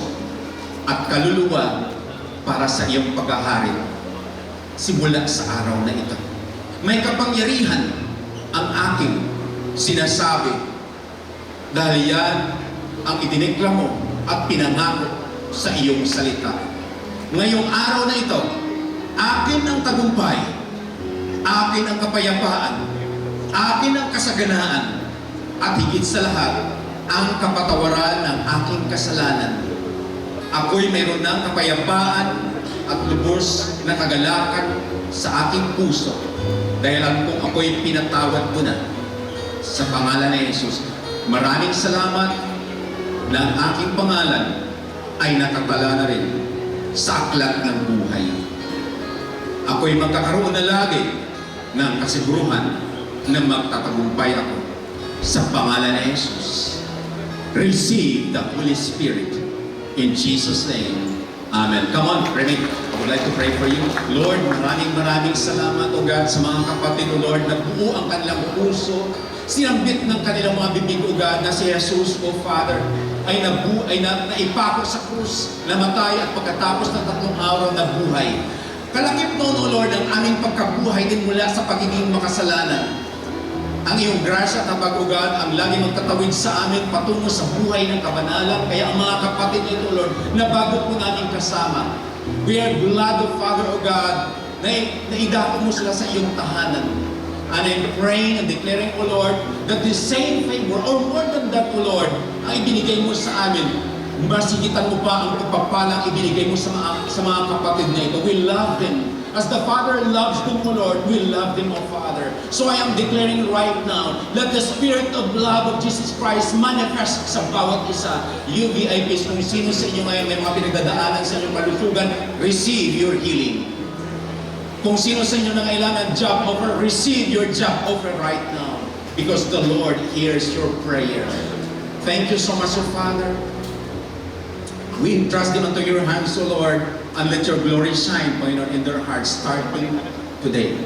S2: at kaluluwa para sa iyong paghahari simula sa araw na ito. May kapangyarihan ang aking sinasabi dahil yan ang idinekla mo at pinangako sa iyong salita. Ngayong araw na ito, akin ang tagumpay, akin ang kapayapaan, akin ang kasaganaan, at higit sa lahat, ang kapatawaran ng aking kasalanan. Ako'y mayroon ng kapayapaan at lubos na kagalakan sa aking puso dahil alam kong ako'y pinatawad mo na sa pangalan ni Jesus. Maraming salamat na ang aking pangalan ay nakatala na rin sa aklat ng buhay. Ako'y magkakaroon na lagi ng kasiguruhan na magtatagumpay ako sa pangalan ni Jesus. Receive the Holy Spirit in Jesus' name. Amen. Come on, Remy. I would like to pray for you. Lord, maraming salamat, O God, sa mga kapatid, O Lord, na buo ang kanilang puso, sinambit ng kanilang mga bibig, O God, na si Jesus, O Father, ay naipako sa krus, namatay at pagkatapos ng 3 araw na buhay. Kalakip noon, O Lord, ang aming pagkabuhay din mula sa pagiging makasalanan. Ang iyong grasya at pag-ugad ang lagi magtatawid sa amin patungo sa buhay ng kabanalan. Kaya ang mga kapatid nito, Lord, na bago po namin kasama, we are glad, O Father, O God, na idako mo sila sa iyong tahanan. And I'm praying and declaring, O Lord, that the same favor, or more than that, O Lord, ang ibinigay mo sa amin, masigitan mo pa ang pagpapalang ibinigay mo sa mga kapatid na ito. We love them. As the Father loves them, O Lord, we love them, O Father. So I am declaring right now, let the Spirit of love of Jesus Christ manifest sa bawat isa. You VIPs, kung sino sa inyo ngayon may mga pinagdadaanan sa inyong kalusugan, receive your healing. Kung sino sa inyo nangailangan job offer, receive your job offer right now. Because the Lord hears your prayer. Thank you so much, O Father. We entrust them unto your hands, O Lord, and let your glory shine, Panginoon, in their hearts starting today.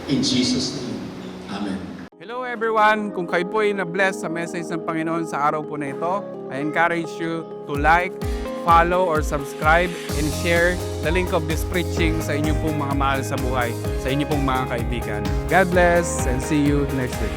S2: In Jesus' name. Amen.
S1: Hello everyone! Kung kayo po ay na-bless sa message ng Panginoon sa araw po na ito, I encourage you to like, follow, or subscribe and share the link of this preaching sa inyong pong mga mahal sa buhay, sa inyong pong mga kaibigan. God bless and see you next week.